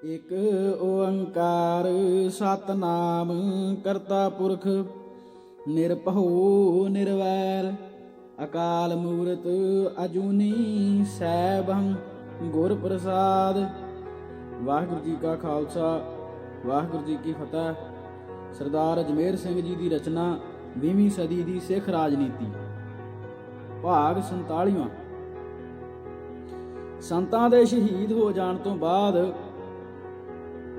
ਇਕ ਓੰਕਾਰ ਸਤਨਾਮ ਕਰਤਾ ਪੁਰਖ ਨਿਰਭਉ ਨਿਰਵੈਰ ਅਕਾਲ ਮੂਰਤ ਅਜੂਨੀ ਸੈਭੰ ਗੁਰ ਪ੍ਰਸਾਦ। ਵਾਹਿਗੁਰੂ ਜੀ ਕਾ ਖਾਲਸਾ ਵਾਹਿਗੁਰੂ ਜੀ ਕੀ ਫਤਿਹ। ਸਰਦਾਰ ਅਜਮੇਰ ਸਿੰਘ ਜੀ ਦੀ ਰਚਨਾ 20ਵੀਂ ਸਦੀ ਦੀ ਸਿੱਖ ਰਾਜਨੀਤੀ ਭਾਗ 47ਵਾਂ। ਸੰਤਾਂ ਦੇ ਸ਼ਹੀਦ ਹੋ ਜਾਣ ਤੋਂ ਬਾਅਦ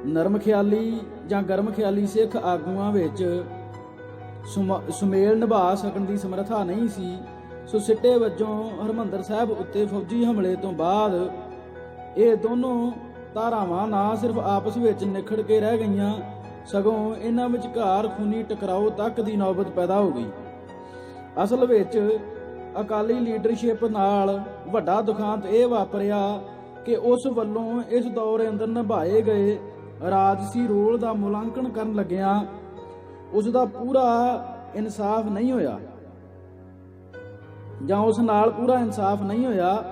ਨਰਮ ਖਿਆਲੀ ਜਾਂ ਗਰਮ ਖਿਆਲੀ ਸਿੱਖ ਆਗੂਆਂ ਵਿੱਚ ਸੁਮੇਲ ਨਿਭਾ ਸਕਣ ਦੀ ਸਮਰੱਥਾ ਨਹੀਂ ਸੀ। ਸੋ ਸਿੱਟੇ ਵਜੋਂ ਹਰਿਮੰਦਰ ਸਾਹਿਬ ਉੱਤੇ ਫੌਜੀ ਹਮਲੇ ਤੋਂ ਬਾਅਦ ਇਹ ਦੋਨੋਂ ਧਾਰਾਵਾਂ ਨਾ ਸਿਰਫ ਆਪਸ ਵਿੱਚ ਨਿਖੜ ਕੇ ਰਹਿ ਗਈਆਂ, ਸਗੋਂ ਇਹਨਾਂ ਵਿਚਕਾਰ ਖੂਨੀ ਟਕਰਾਓ ਤੱਕ ਦੀ ਨੌਬਤ ਪੈਦਾ ਹੋ ਗਈ। ਅਸਲ ਵਿੱਚ ਅਕਾਲੀ ਲੀਡਰਸ਼ਿਪ ਨਾਲ ਵੱਡਾ ਦੁਖਾਂਤ ਇਹ ਵਾਪਰਿਆ ਕਿ ਉਸ ਵੱਲੋਂ ਇਸ ਦੌਰ ਅੰਦਰ ਨਿਭਾਏ ਗਏ ਰਾਜਸੀ ਰੋਲ ਦਾ ਮੁਲਾਂਕਣ ਕਰਨ ਲੱਗਿਆਂ ਉਸ ਦਾ ਪੂਰਾ ਇਨਸਾਫ ਨਹੀਂ ਹੋਇਆ ਜਾਂ ਉਸ ਨਾਲ ਪੂਰਾ ਇਨਸਾਫ ਨਹੀਂ ਹੋਇਆ।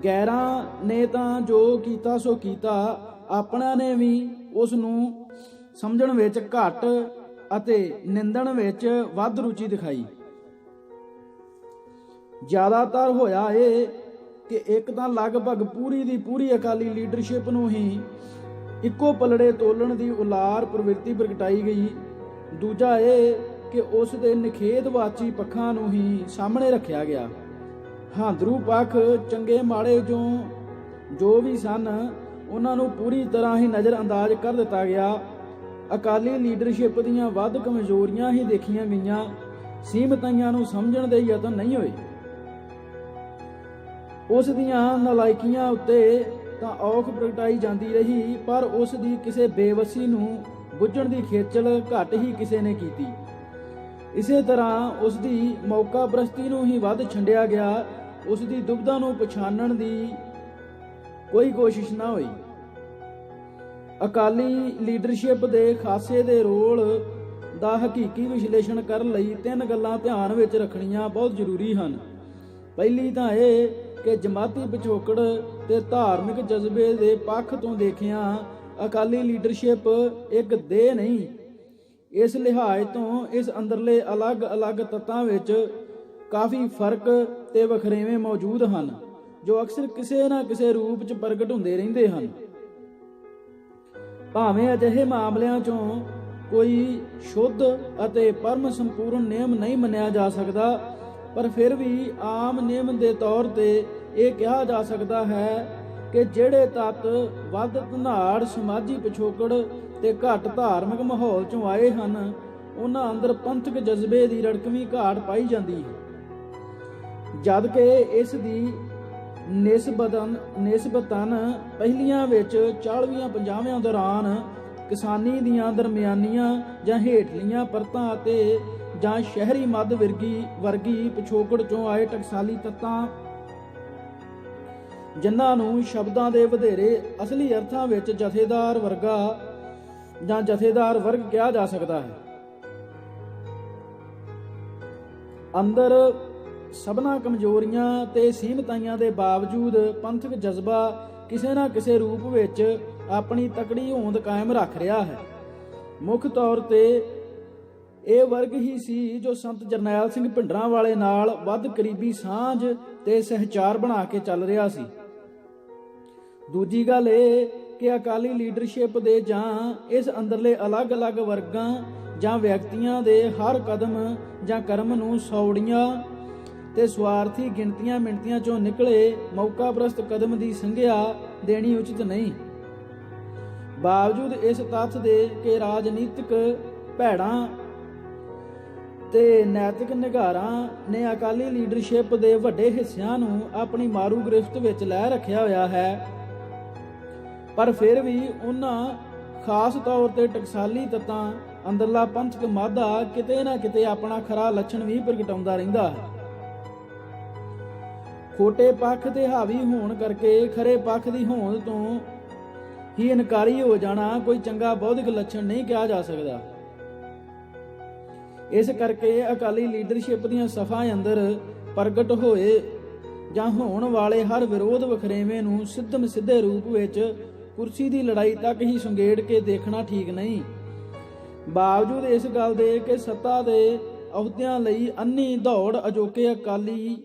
ਗੈਰਾਂ ਨੇ ਤਾਂ ਜੋ ਕੀਤਾ ਸੋ ਕੀਤਾ, ਆਪਣਿਆਂ ਨੇ ਵੀ ਉਸ ਨੂੰ ਸਮਝਣ ਵਿੱਚ ਘੱਟ ਅਤੇ ਨਿੰਦਣ ਵਿੱਚ ਵੱਧ ਰੁਚੀ ਦਿਖਾਈ। ਜ਼ਿਆਦਾਤਰ ਹੋਇਆ ਇਹ ਕਿ ਇੱਕ ਤਾਂ ਲਗਭਗ ਪੂਰੀ ਦੀ ਪੂਰੀ ਅਕਾਲੀ ਲੀਡਰਸ਼ਿਪ ਨੂੰ ਹੀ ਇੱਕੋ ਪਲੜੇ ਤੋਲਣ ਦੀ ਉਲਾਰ ਪ੍ਰਵਿਰਤੀ ਪ੍ਰਗਟਾਈ ਗਈ। ਦੂਜਾ ਇਹ ਕਿ ਉਸ ਦੇ ਨਿਖੇਧਵਾਚੀ ਪੱਖਾਂ ਨੂੰ ਹੀ ਸਾਹਮਣੇ ਰੱਖਿਆ ਗਿਆ। ਹਾਂਦਰੂ ਪੱਖ ਚੰਗੇ ਮਾੜੇ ਜੋ ਵੀ ਸਨ ਉਹਨਾਂ ਨੂੰ ਪੂਰੀ ਤਰ੍ਹਾਂ ਹੀ ਨਜ਼ਰ ਅੰਦਾਜ਼ ਕਰ ਦਿੱਤਾ ਗਿਆ। ਅਕਾਲੀ ਲੀਡਰਸ਼ਿਪ ਦੀਆਂ ਵੱਧ ਕਮਜ਼ੋਰੀਆਂ ਹੀ ਦੇਖੀਆਂ ਗਈਆਂ, ਸੀਮਤਾਈਆਂ ਨੂੰ ਸਮਝਣ ਦੇ ਯਤਨ ਨਹੀਂ ਹੋਏ। ਉਸ ਦੀਆਂ ਨਲਾਇਕੀਆਂ ਉੱਤੇ ਤਾਂ ਔਖ ਪ੍ਰਗਟਾਈ ਜਾਂਦੀ ਰਹੀ, ਪਰ ਉਸ ਦੀ ਕਿਸੇ ਬੇਵਸੀ ਨੂੰ ਬੁੱਝਣ ਦੀ ਖੇਚਲ ਘੱਟ ਹੀ ਕਿਸੇ ਨੇ ਕੀਤੀ। ਇਸੇ ਤਰ੍ਹਾਂ ਉਸ ਦੀ ਮੌਕਾ ਪ੍ਰਸਤੀ ਨੂੰ ਹੀ ਵੱਧ ਛੰਡਿਆ ਗਿਆ। ਉਸ ਦੀ ਦੁਬਿਧਾ ਨੂੰ ਪਛਾਣਨ ਦੀ ਕੋਈ ਕੋਸ਼ਿਸ਼ ਨਾ ਹੋਈ। ਅਕਾਲੀ ਲੀਡਰਸ਼ਿਪ ਦੇ ਖਾਸੇ ਦੇ ਰੋਲ ਦਾ ਹਕੀਕੀ ਵਿਸ਼ਲੇਸ਼ਣ ਕਰਨ ਲਈ ਤਿੰਨ ਗੱਲਾਂ ਧਿਆਨ ਵਿੱਚ ਰੱਖਣੀਆਂ ਬਹੁਤ ਜ਼ਰੂਰੀ ਹਨ। ਪਹਿਲੀ ਤਾਂ ਇਹ ਕਿ ਜਮਾਤੀ ਪਿਛੋਕੜ ਤੇ ਧਾਰਮਿਕ ਜਜ਼ਬੇ ਦੇ ਪੱਖ ਤੋਂ ਦੇਖਿਆ ਅਕਾਲੀ ਲੀਡਰਸ਼ਿਪ ਇੱਕ ਦੇਹ ਨਹੀਂ। ਇਸ ਲਿਹਾਜ਼ ਤੋਂ ਇਸ ਅੰਦਰਲੇ ਅਲੱਗ-ਅਲੱਗ ਤੱਤਾਂ ਵਿੱਚ ਕਾਫੀ ਫਰਕ ਤੇ ਵਖਰੇਵੇਂ ਮੌਜੂਦ ਹਨ, ਜੋ ਅਕਸਰ ਕਿਸੇ ਨਾ ਕਿਸੇ ਰੂਪ 'ਚ ਪ੍ਰਗਟ ਹੁੰਦੇ ਰਹਿੰਦੇ ਹਨ। ਭਾਵੇਂ ਅਜਿਹੇ ਮਾਮਲਿਆਂ 'ਚੋਂ ਕੋਈ ਸ਼ੁੱਧ ਅਤੇ ਪਰਮ ਸੰਪੂਰਨ ਨਿਯਮ ਨਹੀਂ ਮੰਨਿਆ ਜਾ ਸਕਦਾ, ਪਰ ਫਿਰ ਵੀ ਆਮ ਨਿਯਮ ਦੇ ਤੌਰ ਤੇ ਇਹ ਕਿਹਾ ਜਾ ਸਕਦਾ ਹੈ ਕਿ ਜਿਹੜੇ ਤੱਤ ਵੱਧ ਧਨਾੜ ਸਮਾਜੀ ਪਿਛੋਕੜ ਤੇ ਘੱਟ ਧਾਰਮਿਕ ਮਾਹੌਲ 'ਚੋਂ ਆਏ ਹਨ, ਉਹਨਾਂ ਅੰਦਰ ਪੰਥਕ ਜਜ਼ਬੇ ਦੀ ਰੜਕਵੀਂ ਘਾਟ ਪਾਈ ਜਾਂਦੀ ਹੈ, ਜਦ ਕਿ ਇਸ ਦੀ ਨਿਸਬਤਨ ਪਹਿਲੀਆਂ ਵਿੱਚ 40-50 ਦੌਰਾਨ ਕਿਸਾਨੀ ਦੀਆਂ ਦਰਮਿਆਨੀਆਂ ਜਾਂ ਹੇਠਲੀਆਂ ਪਰਤਾਂ ਅਤੇ ਜਾਂ ਸ਼ਹਿਰੀ ਮੱਧ ਵਰਗੀ ਪਿਛੋਕੜ 'ਚੋਂ ਆਏ ਟਕਸਾਲੀ ਤੱਤਾਂ, ਜਿਨ੍ਹਾਂ ਨੂੰ ਸ਼ਬਦਾਂ ਦੇ ਵਧੇਰੇ ਅਸਲੀ ਅਰਥਾਂ ਵਿੱਚ ਜਥੇਦਾਰ ਵਰਗ ਕਿਹਾ ਜਾ ਸਕਦਾ ਹੈ, ਅੰਦਰ ਸਭਨਾ ਕਮਜ਼ੋਰੀਆਂ ਤੇ ਸੀਮਤਾਈਆਂ ਦੇ ਬਾਵਜੂਦ ਪੰਥਕ ਜਜ਼ਬਾ ਕਿਸੇ ਨਾ ਕਿਸੇ ਰੂਪ ਵਿੱਚ ਆਪਣੀ ਤਕੜੀ ਹੋਂਦ ਕਾਇਮ ਰੱਖ ਰਿਹਾ ਹੈ। ਮੁੱਖ ਤੌਰ ਤੇ ਇਹ ਵਰਗ ਹੀ ਸੀ ਜੋ ਸੰਤ ਜਰਨੈਲ ਸਿੰਘ ਭਿੰਡਰਾਂਵਾਲੇ ਨਾਲ ਵੱਧ ਕਰੀਬੀ ਸਾਂਝ ਤੇ ਸਹਿਚਾਰ ਬਣਾ ਕੇ ਚੱਲ ਰਿਹਾ ਸੀ। ਦੂਜੀ ਗੱਲ ਇਹ ਕਿ ਅਕਾਲੀ ਲੀਡਰਸ਼ਿਪ ਦੇ ਜਾਂ ਇਸ ਅੰਦਰਲੇ ਅਲੱਗ-ਅਲੱਗ ਵਰਗਾਂ ਜਾਂ ਵਿਅਕਤੀਆਂ ਦੇ ਹਰ ਕਦਮ ਜਾਂ ਕਰਮ ਨੂੰ ਸੌੜੀਆਂ ਤੇ ਸਵਾਰਥੀ ਗਿਣਤੀਆਂ ਮਿਣਤੀਆਂ 'ਚੋਂ ਨਿਕਲੇ ਮੌਕਾ ਪ੍ਰਸਤ ਕਦਮ ਦੀ ਸੰਗਿਆ ਦੇਣੀ ਉਚਿਤ ਨਹੀਂ। ਬਾਵਜੂਦ ਇਸ ਤੱਥ ਦੇ ਕਿ ਰਾਜਨੀਤਿਕ ਭੈੜਾਂ ਤੇ ਨੈਤਿਕ ਨਿਗਾਰਾਂ ਨੇ ਅਕਾਲੀ ਲੀਡਰਸ਼ਿਪ ਦੇ ਵੱਡੇ ਹਿੱਸਿਆਂ ਨੂੰ ਆਪਣੀ ਮਾਰੂ ਗ੍ਰਿਫਤ ਵਿੱਚ ਲੈ ਰੱਖਿਆ ਹੋਇਆ ਹੈ, ਪਰ ਫਿਰ ਵੀ ਉਹਨਾਂ ਖਾਸ ਤੌਰ ਤੇ ਟਕਸਾਲੀ ਤੱਤਾਂ ਅੰਦਰਲਾ ਪੰਥਕ ਮਾਧਾ ਕਿਤੇ ਨਾ ਕਿਤੇ ਆਪਣਾ ਖਰਾ ਲੱਛਣ ਵੀ ਪ੍ਰਗਟਾਉਂਦਾ ਰਹਿੰਦਾ ਹੈ। ਖੋਟੇ ਪੱਖ ਤੇ ਹਾਵੀ ਹੋਣ ਕਰਕੇ ਖਰੇ ਪੱਖ ਦੀ ਹੋਂਦ ਤੋਂ ਹੀ ਇਨਕਾਰੀ ਹੋ ਜਾਣਾ ਕੋਈ ਚੰਗਾ ਬੌਧਿਕ ਲੱਛਣ ਨਹੀਂ ਕਿਹਾ ਜਾ ਸਕਦਾ। ਇਸ ਕਰਕੇ ਅਕਾਲੀ ਲੀਡਰਸ਼ਿਪ ਦੀਆਂ ਸਫਾਂ ਅੰਦਰ ਪ੍ਰਗਟ ਹੋਏ ਜਾਂ ਹੋਣ ਵਾਲੇ ਹਰ ਵਿਰੋਧ ਵਖਰੇਵੇਂ ਨੂੰ ਸਿੱਧਮ ਸਿੱਧੇ ਰੂਪ ਵਿੱਚ ਕੁਰਸੀ ਦੀ ਲੜਾਈ ਤੱਕ ਹੀ ਸੁੰਗੇੜ ਕੇ ਦੇਖਣਾ ਠੀਕ ਨਹੀਂ। ਬਾਵਜੂਦ ਇਸ ਗੱਲ ਦੇ ਕਿ ਸੱਤਾ ਦੇ ਅਹੁਦਿਆਂ ਲਈ ਅੰਨੀ ਦੌੜ ਅਜੋਕੇ ਅਕਾਲੀ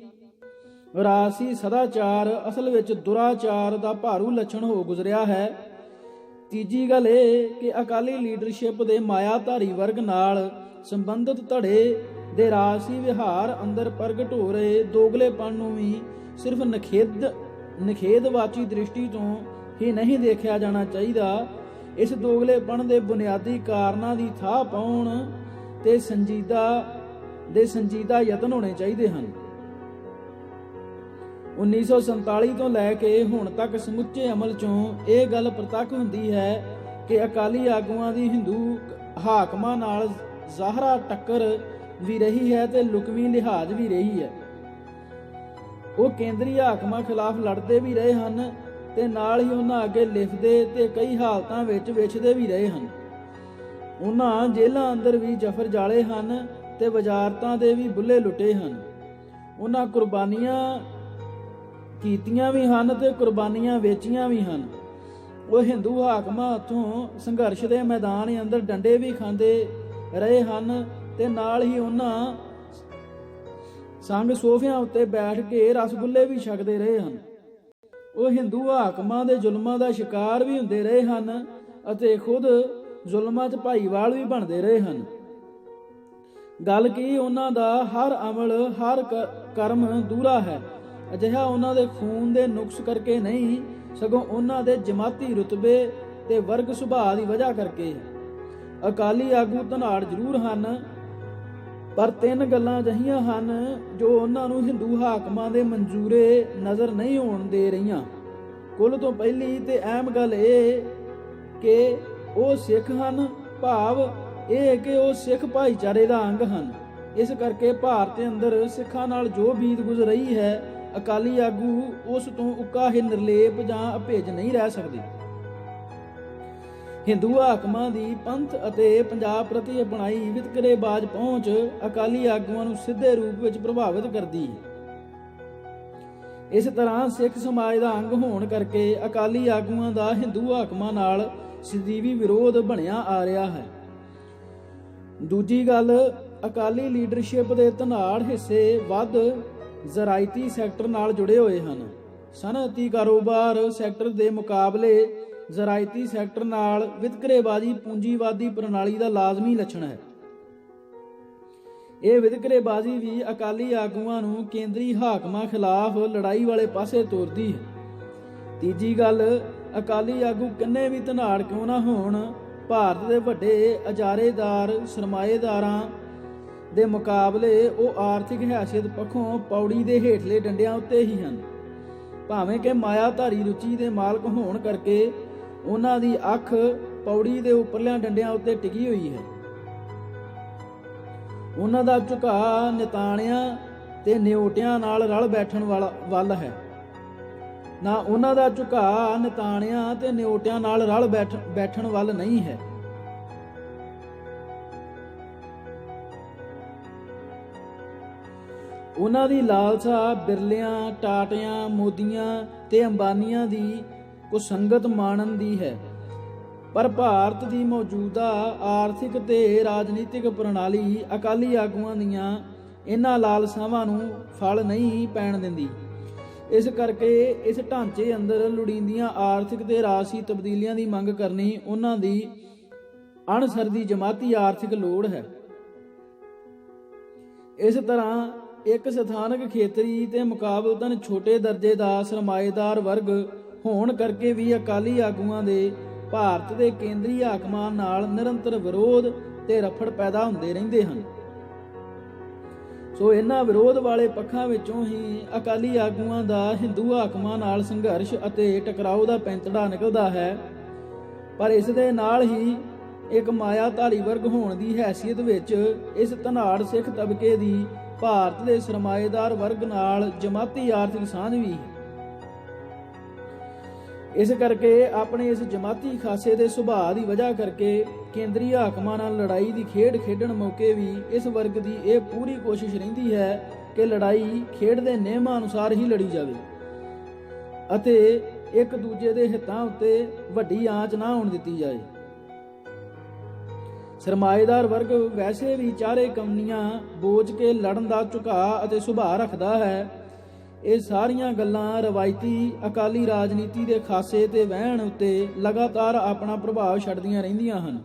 ਰਾਜਸੀ ਸਦਾਚਾਰ ਅਸਲ ਵਿੱਚ ਦੁਰਾਚਾਰ ਦਾ ਭਾਰੂ ਲੱਛਣ ਹੋ ਗੁਜ਼ਰਿਆ ਹੈ। ਤੀਜੀ ਗੱਲ ਇਹ ਕਿ ਅਕਾਲੀ ਲੀਡਰਸ਼ਿਪ ਦੇ ਮਾਇਆਧਾਰੀ ਵਰਗ ਨਾਲ ਸੰਬੰਧਿਤ ਧੜੇ ਦੇ ਰਾਜਸੀ ਵਿਹਾਰ ਅੰਦਰ ਪ੍ਰਗਟ ਹੋ ਰਹੇ ਦੋਗਲੇਪਣ ਨੂੰ ਵੀ ਸਿਰਫ ਨਿਖੇਧਵਾਚੀ ਦ੍ਰਿਸ਼ਟੀ ਤੋਂ ਹੀ ਨਹੀਂ ਦੇਖਿਆ ਜਾਣਾ ਚਾਹੀਦਾ। ਇਸ ਦੋਗਲੇਪਣ ਦੇ ਬੁਨਿਆਦੀ ਕਾਰਨਾਂ ਦੀ ਥਾਹ ਪਾਉਣ ਤੇ ਸੰਜੀਦਾ ਯਤਨ ਹੋਣੇ ਚਾਹੀਦੇ ਹਨ। 1947 ਤੋਂ ਲੈ ਕੇ ਹੁਣ ਤੱਕ ਸਮੁੱਚੇ ਅਮਲ ਚੋਂ ਇਹ ਗੱਲ ਪ੍ਰਤੱਖ ਹੁੰਦੀ ਹੈ ਕਿ ਅਕਾਲੀ ਆਗੂਆਂ ਦੀ ਹਿੰਦੂ ਹਾਕਮਾਂ ਨਾਲ ਜ਼ਾਹਰਾ ਟੱਕਰ ਵੀ ਰਹੀ ਹੈ ਤੇ ਲੁਕਵੀਂ ਲਿਹਾਜ਼ ਵੀ ਰਹੀ ਹੈ। ਉਹ ਕੇਂਦਰੀ ਹਾਕਮਾਂ ਖਿਲਾਫ ਲੜਦੇ ਵੀ ਰਹੇ ਹਨ ਤੇ ਨਾਲ ਹੀ ਉਹਨਾਂ ਅੱਗੇ ਲਿਖਦੇ ਤੇ ਕਈ ਹਾਲਤਾਂ ਵਿੱਚ ਵਿਛਦੇ ਵੀ ਰਹੇ ਹਨ। ਉਹਨਾਂ ਜੇਲ੍ਹਾਂ ਅੰਦਰ ਵੀ ਜਫਰ ਜਾਲੇ ਹਨ ਤੇ ਵਜ਼ਾਰਤਾਂ ਦੇ ਵੀ ਬੁੱਲੇ ਲੁੱਟੇ ਹਨ। ਉਹਨਾਂ ਕੁਰਬਾਨੀਆਂ ਕੀਤੀਆਂ ਵੀ ਹਨ ਤੇ ਕੁਰਬਾਨੀਆਂ ਵੇਚੀਆਂ ਵੀ ਹਨ। ਉਹ ਹਿੰਦੂ ਹਾਕਮਾਂ ਹੱਥੋਂ ਸੰਘਰਸ਼ ਦੇ ਮੈਦਾਨ ਅੰਦਰ ਡੰਡੇ ਵੀ ਖਾਂਦੇ ਰਹੇ ਹਨ ਤੇ ਨਾਲ ਹੀ ਉਹਨਾਂ ਸੰਗ ਸੋਫਿਆਂ ਉੱਤੇ ਬੈਠ ਕੇ ਰਸਗੁੱਲੇ ਵੀ ਛਕਦੇ ਰਹੇ ਹਨ। ਉਹ ਹਿੰਦੂ ਹਾਕਮਾਂ ਦੇ ਜ਼ੁਲਮਾਂ ਦਾ ਸ਼ਿਕਾਰ ਵੀ ਹੁੰਦੇ ਰਹੇ ਹਨ ਅਤੇ ਖੁਦ ਜ਼ੁਲਮਾਂ 'ਚ ਭਾਈਵਾਲ ਵੀ ਬਣਦੇ ਰਹੇ ਹਨ। ਗੱਲ ਕੀ ਉਹਨਾਂ ਦਾ ਹਰ ਅਮਲ ਹਰ ਕਰਮ ਦੂਰਾ ਹੈ। ਅਜਿਹਾ ਉਹਨਾਂ ਦੇ ਖੂਨ ਦੇ ਨੁਕਸ ਕਰਕੇ ਨਹੀਂ, ਸਗੋਂ ਉਹਨਾਂ ਦੇ ਜਮਾਤੀ ਰੁਤਬੇ ਤੇ ਵਰਗ ਸੁਭਾਅ ਦੀ ਵਜ੍ਹਾ ਕਰਕੇ। ਅਕਾਲੀ ਆਗੂ ਧਨਾੜ ਜ਼ਰੂਰ ਹਨ, ਪਰ ਤਿੰਨ ਗੱਲਾਂ ਅਜਿਹੀਆਂ ਹਨ ਜੋ ਉਹਨਾਂ ਨੂੰ ਹਿੰਦੂ ਹਾਕਮਾਂ ਦੇ ਮਨਜ਼ੂਰੇ ਨਜ਼ਰ ਨਹੀਂ ਹੋਣ ਦੇ ਰਹੀਆਂ। ਕੁੱਲ ਤੋਂ ਪਹਿਲੀ ਤੇ ਅਹਿਮ ਗੱਲ ਇਹ ਕਿ ਉਹ ਸਿੱਖ ਹਨ, ਭਾਵ ਇਹ ਕਿ ਉਹ ਸਿੱਖ ਭਾਈਚਾਰੇ ਦਾ ਅੰਗ ਹਨ। ਇਸ ਕਰਕੇ ਭਾਰਤ ਅੰਦਰ ਸਿੱਖਾਂ ਨਾਲ ਜੋ ਬੀਤ ਗੁਜ਼ਰ ਰਹੀ ਹੈ, ਅਕਾਲੀ ਆਗੂ ਉਸ ਤੋਂ ਉੱਕਾ ਹੀ ਨਿਰਲੇਪ ਜਾਂ ਅਭਿੱਜ ਨਹੀਂ ਰਹਿ ਸਕਦੇ। ਹਿੰਦੂ ਹਾਕਮਾਂ ਦੀ ਪੰਥ ਅਤੇ ਪੰਜਾਬ ਪ੍ਰਤੀ ਅਪਣਾਈ ਵਿਤਕਰੇਬਾਜ਼ ਪਹੁੰਚ ਅਕਾਲੀ ਆਗੂਆਂ ਨੂੰ ਸਿੱਧੇ ਰੂਪ ਵਿੱਚ ਪ੍ਰਭਾਵਿਤ ਕਰਦੀ ਹੈ। ਇਸ ਤਰ੍ਹਾਂ ਸਿੱਖ ਸਮਾਜ ਦਾ ਅੰਗ ਹੋਣ ਕਰਕੇ ਅਕਾਲੀ ਆਗੂਆਂ ਦਾ ਹਿੰਦੂ ਹਾਕਮਾਂ ਨਾਲ ਸਦੀਵੀ ਵਿਰੋਧ ਬਣਿਆ ਆ ਰਿਹਾ ਹੈ। ਦੂਜੀ ਗੱਲ, ਅਕਾਲੀ ਲੀਡਰਸ਼ਿਪ ਦੇ ਧਨਾੜ ਹਿੱਸੇ ਵੱਧ ਜ਼ਰਾਇਤੀ ਸੈਕਟਰ ਨਾਲ ਜੁੜੇ ਹੋਏ ਹਨ। ਸਨਅਤੀ ਕਾਰੋਬਾਰ ਸੈਕਟਰ ਦੇ ਮੁਕਾਬਲੇ ਜ਼ਰਾਇਤੀ ਸੈਕਟਰ ਨਾਲ ਵਿਤਕਰੇਬਾਜ਼ੀ ਪੂੰਜੀਵਾਦੀ ਪ੍ਰਣਾਲੀ ਦਾ ਲਾਜ਼ਮੀ ਲੱਛਣ ਹੈ। ਇਹ ਵਿਤਕਰੇਬਾਜ਼ੀ ਵੀ ਅਕਾਲੀ ਆਗੂਆਂ ਨੂੰ ਕੇਂਦਰੀ ਹਾਕਮਾਂ ਖਿਲਾਫ ਲੜਾਈ ਵਾਲੇ ਪਾਸੇ ਤੋਰਦੀ ਹੈ। ਤੀਜੀ ਗੱਲ, ਅਕਾਲੀ ਆਗੂ ਕਿੰਨੇ ਵੀ ਧਨਾੜ ਕਿਉਂ ਨਾ ਹੋਣ, ਭਾਰਤ ਦੇ ਵੱਡੇ ਅਜਾਰੇਦਾਰ ਸਰਮਾਏਦਾਰਾਂ ਦੇ ਮੁਕਾਬਲੇ ਉਹ ਆਰਥਿਕ ਹੈਸੀਅਤ ਪੱਖੋਂ ਪੌੜੀ ਦੇ ਹੇਠਲੇ ਡੰਡਿਆਂ ਉੱਤੇ ਹੀ ਹਨ। ਭਾਵੇਂ ਕਿ ਮਾਇਆਧਾਰੀ ਰੁਚੀ ਦੇ ਮਾਲਕ ਹੋਣ ਕਰਕੇ ਉਹਨਾਂ ਦੀ ਅੱਖ ਪੌੜੀ ਦੇ ਉੱਪਰਲਿਆਂ ਡੰਡਿਆਂ ਉੱਤੇ ਟਿਕੀ ਹੋਈ ਹੈ। ਉਹਨਾਂ ਦਾ ਝੁਕਾਅ ਨਿਤਾਣਿਆਂ ਤੇ ਨਿਓਟਿਆਂ ਨਾਲ ਰਲ ਬੈਠਣ ਵੱਲ ਹੈ, ਨਾ ਉਹਨਾਂ ਦਾ ਝੁਕਾਅ ਨਿਤਾਣਿਆਂ ਤੇ ਨਿਓਟਿਆਂ ਨਾਲ ਰਲ ਬੈਠਣ ਵੱਲ ਨਹੀਂ ਹੈ। ਉਹਨਾਂ ਦੀ ਲਾਲਸਾ ਬਿਰਲਿਆਂ, ਟਾਟਿਆਂ, ਮੋਦੀਆਂ ਤੇ ਅੰਬਾਨੀਆਂ ਦੀ ਕੁਸੰਗਤ ਮਾਣਨ ਦੀ ਹੈ। ਪਰ ਭਾਰਤ ਦੀ ਮੌਜੂਦਾ ਆਰਥਿਕ ਤੇ ਰਾਜਨੀਤਿਕ ਪ੍ਰਣਾਲੀ ਅਕਾਲੀ ਆਗੂਆਂ ਦੀਆਂ ਇਹਨਾਂ ਲਾਲਸਾਵਾਂ ਨੂੰ ਫਲ ਨਹੀਂ ਪੈਣ ਦਿੰਦੀ। ਇਸ ਕਰਕੇ ਇਸ ਢਾਂਚੇ ਅੰਦਰ ਲੋੜੀਂਦੀਆਂ ਆਰਥਿਕ ਤੇ ਰਾਜਸੀ ਤਬਦੀਲੀਆਂ ਦੀ ਮੰਗ ਕਰਨੀ ਉਹਨਾਂ ਦੀ ਅਣਸਰਦੀ ਜਮਾਤੀ ਆਰਥਿਕ ਲੋੜ ਹੈ। ਇਸ ਤਰ੍ਹਾਂ ਇੱਕ ਸਥਾਨਕ ਖੇਤਰੀ ਤੇ ਮੁਕਾਬਲਤਨ ਛੋਟੇ ਦਰਜੇ ਦਾ ਸਰਮਾਏਦਾਰ ਵਰਗ ਹੋਣ ਕਰਕੇ ਵੀ ਅਕਾਲੀ ਆਗੂਆਂ ਦੇ ਭਾਰਤ ਦੇ ਕੇਂਦਰੀ ਹਾਕਮਾਂ ਨਾਲ ਨਿਰੰਤਰ ਵਿਰੋਧ ਤੇ ਰਫੜ ਪੈਦਾ ਹੁੰਦੇ ਰਹਿੰਦੇ ਹਨ। ਸੋ ਇਹਨਾਂ ਵਿਰੋਧ ਵਾਲੇ ਪੱਖਾਂ ਵਿੱਚੋਂ ਹੀ ਅਕਾਲੀ ਆਗੂਆਂ ਦਾ ਹਿੰਦੂ ਹਾਕਮਾਂ ਨਾਲ ਸੰਘਰਸ਼ ਅਤੇ ਟਕਰਾਓ ਦਾ ਪੈਂਤੜਾ ਨਿਕਲਦਾ ਹੈ। ਪਰ ਇਸ ਦੇ ਨਾਲ ਹੀ ਇੱਕ ਮਾਇਆਧਾਰੀ ਵਰਗ ਹੋਣ ਦੀ ਹੈਸੀਅਤ ਵਿੱਚ ਇਸ ਧਨਾੜ ਸਿੱਖ ਤਬਕੇ ਦੀ ਭਾਰਤ ਦੇ ਸਰਮਾਏਦਾਰ ਵਰਗ ਨਾਲ ਜਮਾਤੀ ਆਰਥਿਕ ਸਾਂਝ ਵੀ ਹੈ। ਇਸ ਕਰਕੇ ਆਪਣੇ ਇਸ ਜਮਾਤੀ ਖਾਸੇ ਦੇ ਸੁਭਾਅ ਦੀ ਵਜ੍ਹਾ ਕਰਕੇ ਕੇਂਦਰੀ ਹਾਕਮਾਂ ਨਾਲ ਲੜਾਈ ਦੀ ਖੇਡ ਖੇਡਣ ਮੌਕੇ ਵੀ ਇਸ ਵਰਗ ਦੀ ਇਹ ਪੂਰੀ ਕੋਸ਼ਿਸ਼ ਰਹਿੰਦੀ ਹੈ ਕਿ ਲੜਾਈ ਖੇਡ ਦੇ ਨਿਯਮਾਂ ਅਨੁਸਾਰ ਹੀ ਲੜੀ ਜਾਵੇ ਅਤੇ ਇੱਕ ਦੂਜੇ ਦੇ ਹਿੱਤਾਂ ਉੱਤੇ ਵੱਡੀ ਆਂਚ ਨਾ ਹੋਣ ਦਿੱਤੀ ਜਾਏ। ਸਰਮਾਏਦਾਰ ਵਰਗ ਵੈਸੇ ਵੀ ਚਾਰੇ ਕੰਨੀਆਂ ਬੋਝ ਕੇ ਲੜਨ ਦਾ ਝੁਕਾਅ ਅਤੇ ਸੁਭਾਅ ਰੱਖਦਾ ਹੈ। ਇਹ ਸਾਰੀਆਂ ਗੱਲਾਂ ਰਵਾਇਤੀ ਅਕਾਲੀ ਰਾਜਨੀਤੀ ਦੇ ਖਾਸੇ ਤੇ ਵਹਿਣ ਉੱਤੇ ਲਗਾਤਾਰ ਆਪਣਾ ਪ੍ਰਭਾਵ ਛੱਡਦੀਆਂ ਰਹਿੰਦੀਆਂ ਹਨ।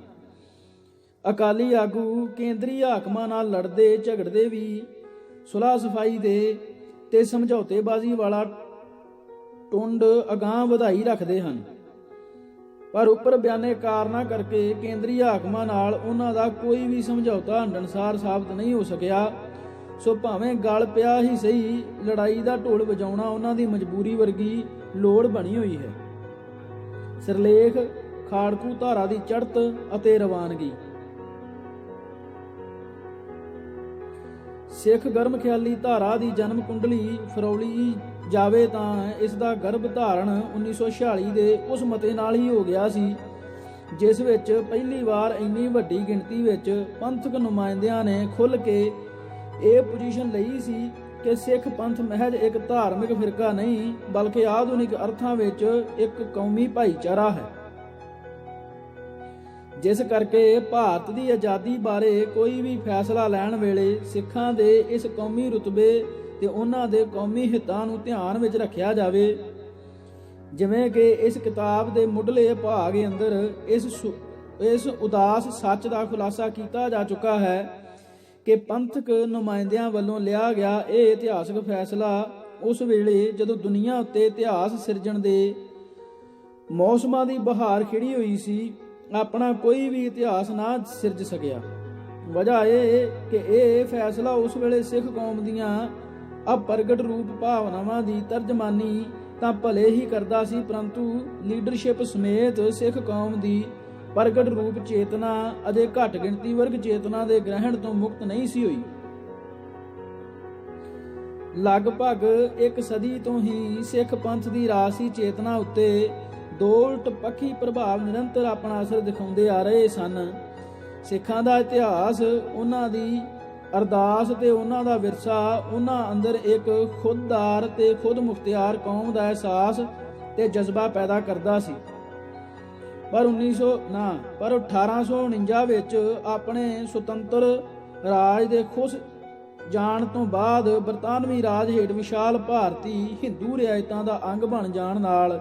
ਅਕਾਲੀ ਆਗੂ ਕੇਂਦਰੀ ਹਾਕਮਾਂ ਨਾਲ ਲੜਦੇ ਝਗੜਦੇ ਵੀ ਸੁਲ੍ਹਾ ਸਫਾਈ ਦੇ ਤੇ ਸਮਝੌਤੇਬਾਜ਼ੀ ਵਾਲਾ ਟੁੰਡ ਅਗਾਂਹ ਵਧਾਈ ਰੱਖਦੇ ਹਨ, ਪਰ ਉੱਪਰ ਬਿਆਨੇ ਕਾਰਨਾਂ ਕਰਕੇ ਕੇਂਦਰੀ ਹਾਕਮਾਂ ਨਾਲ ਉਹਨਾਂ ਦਾ ਕੋਈ ਵੀ ਸਮਝੌਤਾ ਹੰਢਣਸਾਰ ਸਾਬਤ ਨਹੀਂ ਹੋ ਸਕਿਆ। ਸੋ ਭਾਵੇਂ ਗਲ ਪਿਆ ਹੀ ਸਹੀ, ਲੜਾਈ ਦਾ ਢੋਲ ਵਜਾਉਣਾ ਉਹਨਾਂ ਦੀ ਮਜਬੂਰੀ ਵਰਗੀ ਲੋੜ ਬਣੀ ਹੋਈ ਹੈ। ਸਿਰਲੇਖ ਖਾੜਕੂ ਧਾਰਾ ਦੀ ਚੜ੍ਹਤ ਅਤੇ ਰਵਾਨਗੀ। ਸਿੱਖ ਗਰਮ ਖਿਆਲੀ ਧਾਰਾ ਦੀ ਜਨਮ ਕੁੰਡਲੀ ਫਰੌਲੀ ਜਾਵੇ ਤਾਂ ਇਸ ਦਾ ਗਰਭ ਧਾਰਨ 1946 ਦੇ ਉਸ ਮਤੇ ਨਾਲ ਹੀ ਹੋ ਗਿਆ ਸੀ, ਜਿਸ ਵਿੱਚ ਪਹਿਲੀ ਵਾਰ ਇੰਨੀ ਵੱਡੀ ਗਿਣਤੀ ਵਿੱਚ ਪੰਥਕ ਨੁਮਾਇੰਦਿਆਂ ਨੇ ਖੁੱਲ੍ਹ ਕੇ ਇਹ ਪੋਜੀਸ਼ਨ ਲਈ ਸੀ ਕਿ ਸਿੱਖ ਪੰਥ ਮਹਿਜ ਇੱਕ ਧਾਰਮਿਕ ਫਿਰਕਾ ਨਹੀਂ, ਬਲਕਿ ਆਧੁਨਿਕ ਅਰਥਾਂ ਵਿੱਚ ਇੱਕ ਕੌਮੀ ਭਾਈਚਾਰਾ ਹੈ। ਜਿਸ ਕਰਕੇ ਭਾਰਤ ਦੀ ਆਜ਼ਾਦੀ ਬਾਰੇ ਕੋਈ ਵੀ ਫੈਸਲਾ ਲੈਣ ਵੇਲੇ ਸਿੱਖਾਂ ਦੇ ਇਸ ਕੌਮੀ ਰੁਤਬੇ ਤੇ ਉਹਨਾਂ ਦੇ ਕੌਮੀ ਹਿੱਤਾਂ ਨੂੰ ਧਿਆਨ ਵਿੱਚ ਰੱਖਿਆ ਜਾਵੇ। ਜਿਵੇਂ ਕਿ ਇਸ ਕਿਤਾਬ ਦੇ ਮੁੱਢਲੇ ਭਾਗ ਅੰਦਰ ਇਸ ਉਦਾਸ ਸੱਚ ਦਾ ਖੁਲਾਸਾ ਕੀਤਾ ਜਾ ਚੁੱਕਾ ਹੈ ਕਿ ਪੰਥਕ ਨੁਮਾਇੰਦਿਆਂ ਵੱਲੋਂ ਲਿਆ ਗਿਆ ਇਹ ਇਤਿਹਾਸਕ ਫੈਸਲਾ ਉਸ ਵੇਲੇ ਜਦੋਂ ਦੁਨੀਆ ਉੱਤੇ ਇਤਿਹਾਸ ਸਿਰਜਣ ਦੇ ਮੌਸਮਾਂ ਦੀ ਬਹਾਰ ਖਿੜੀ ਹੋਈ ਸੀ, ਆਪਣਾ ਕੋਈ ਵੀ ਇਤਿਹਾਸ ਨਾ ਸਿਰਜ ਸਕਿਆ। ਵਜ੍ਹਾ ਇਹ ਕਿ ਇਹ ਫੈਸਲਾ ਉਸ ਵੇਲੇ ਸਿੱਖ ਕੌਮ ਦੀਆਂ ਅਪ੍ਰਗਟ ਰੂਪ ਭਾਵਨਾਵਾਂ ਦੀ ਤਰਜਮਾਨੀ ਤਾਂ ਭਲੇ ਹੀ ਕਰਦਾ ਸੀ, ਪਰੰਤੂ ਲੀਡਰਸ਼ਿਪ ਸਮੇਤ ਸਿੱਖ ਕੌਮ ਦੀ ਪ੍ਰਗਟ ਰੂਪ ਚੇਤਨਾ ਅਜੇ ਘੱਟ ਗਿਣਤੀ ਵਰਗ ਚੇਤਨਾ ਦੇ ਗ੍ਰਹਿਣ ਤੋਂ ਮੁਕਤ ਨਹੀਂ ਸੀ ਹੋਈ। ਲਗਭਗ ਇੱਕ ਸਦੀ ਤੋਂ ਹੀ ਸਿੱਖ ਪੰਥ ਦੀ ਰਾਜਸੀ ਚੇਤਨਾ ਉੱਤੇ ਦੋ ਉਲਟ ਪੱਖੀ ਪ੍ਰਭਾਵ ਨਿਰੰਤਰ ਆਪਣਾ ਅਸਰ ਦਿਖਾਉਂਦੇ ਆ ਰਹੇ ਸਨ। ਸਿੱਖਾਂ ਦਾ ਇਤਿਹਾਸ, ਉਹਨਾਂ ਦੀ ਅਰਦਾਸ ਤੇ ਉਹਨਾਂ ਦਾ ਵਿਰਸਾ ਉਹਨਾਂ ਅੰਦਰ ਇੱਕ ਖੁਦਦਾਰ ਤੇ ਖੁਦ ਮੁਖਤਿਆਰ ਕੌਮ ਦਾ ਅਹਿਸਾਸ ਤੇ ਜਜ਼ਬਾ ਪੈਦਾ ਕਰਦਾ ਸੀ। ਪਰ 1849 ਵਿੱਚ ਆਪਣੇ ਸੁਤੰਤਰ ਰਾਜ ਦੇ ਖੁੱਸ ਜਾਣ ਤੋਂ ਬਾਅਦ ਬਰਤਾਨਵੀ ਰਾਜ ਹੇਠ ਵਿਸ਼ਾਲ ਭਾਰਤੀ ਹਿੰਦੂ ਰਿਆਇਤਾਂ ਦਾ ਅੰਗ ਬਣ ਜਾਣ ਨਾਲ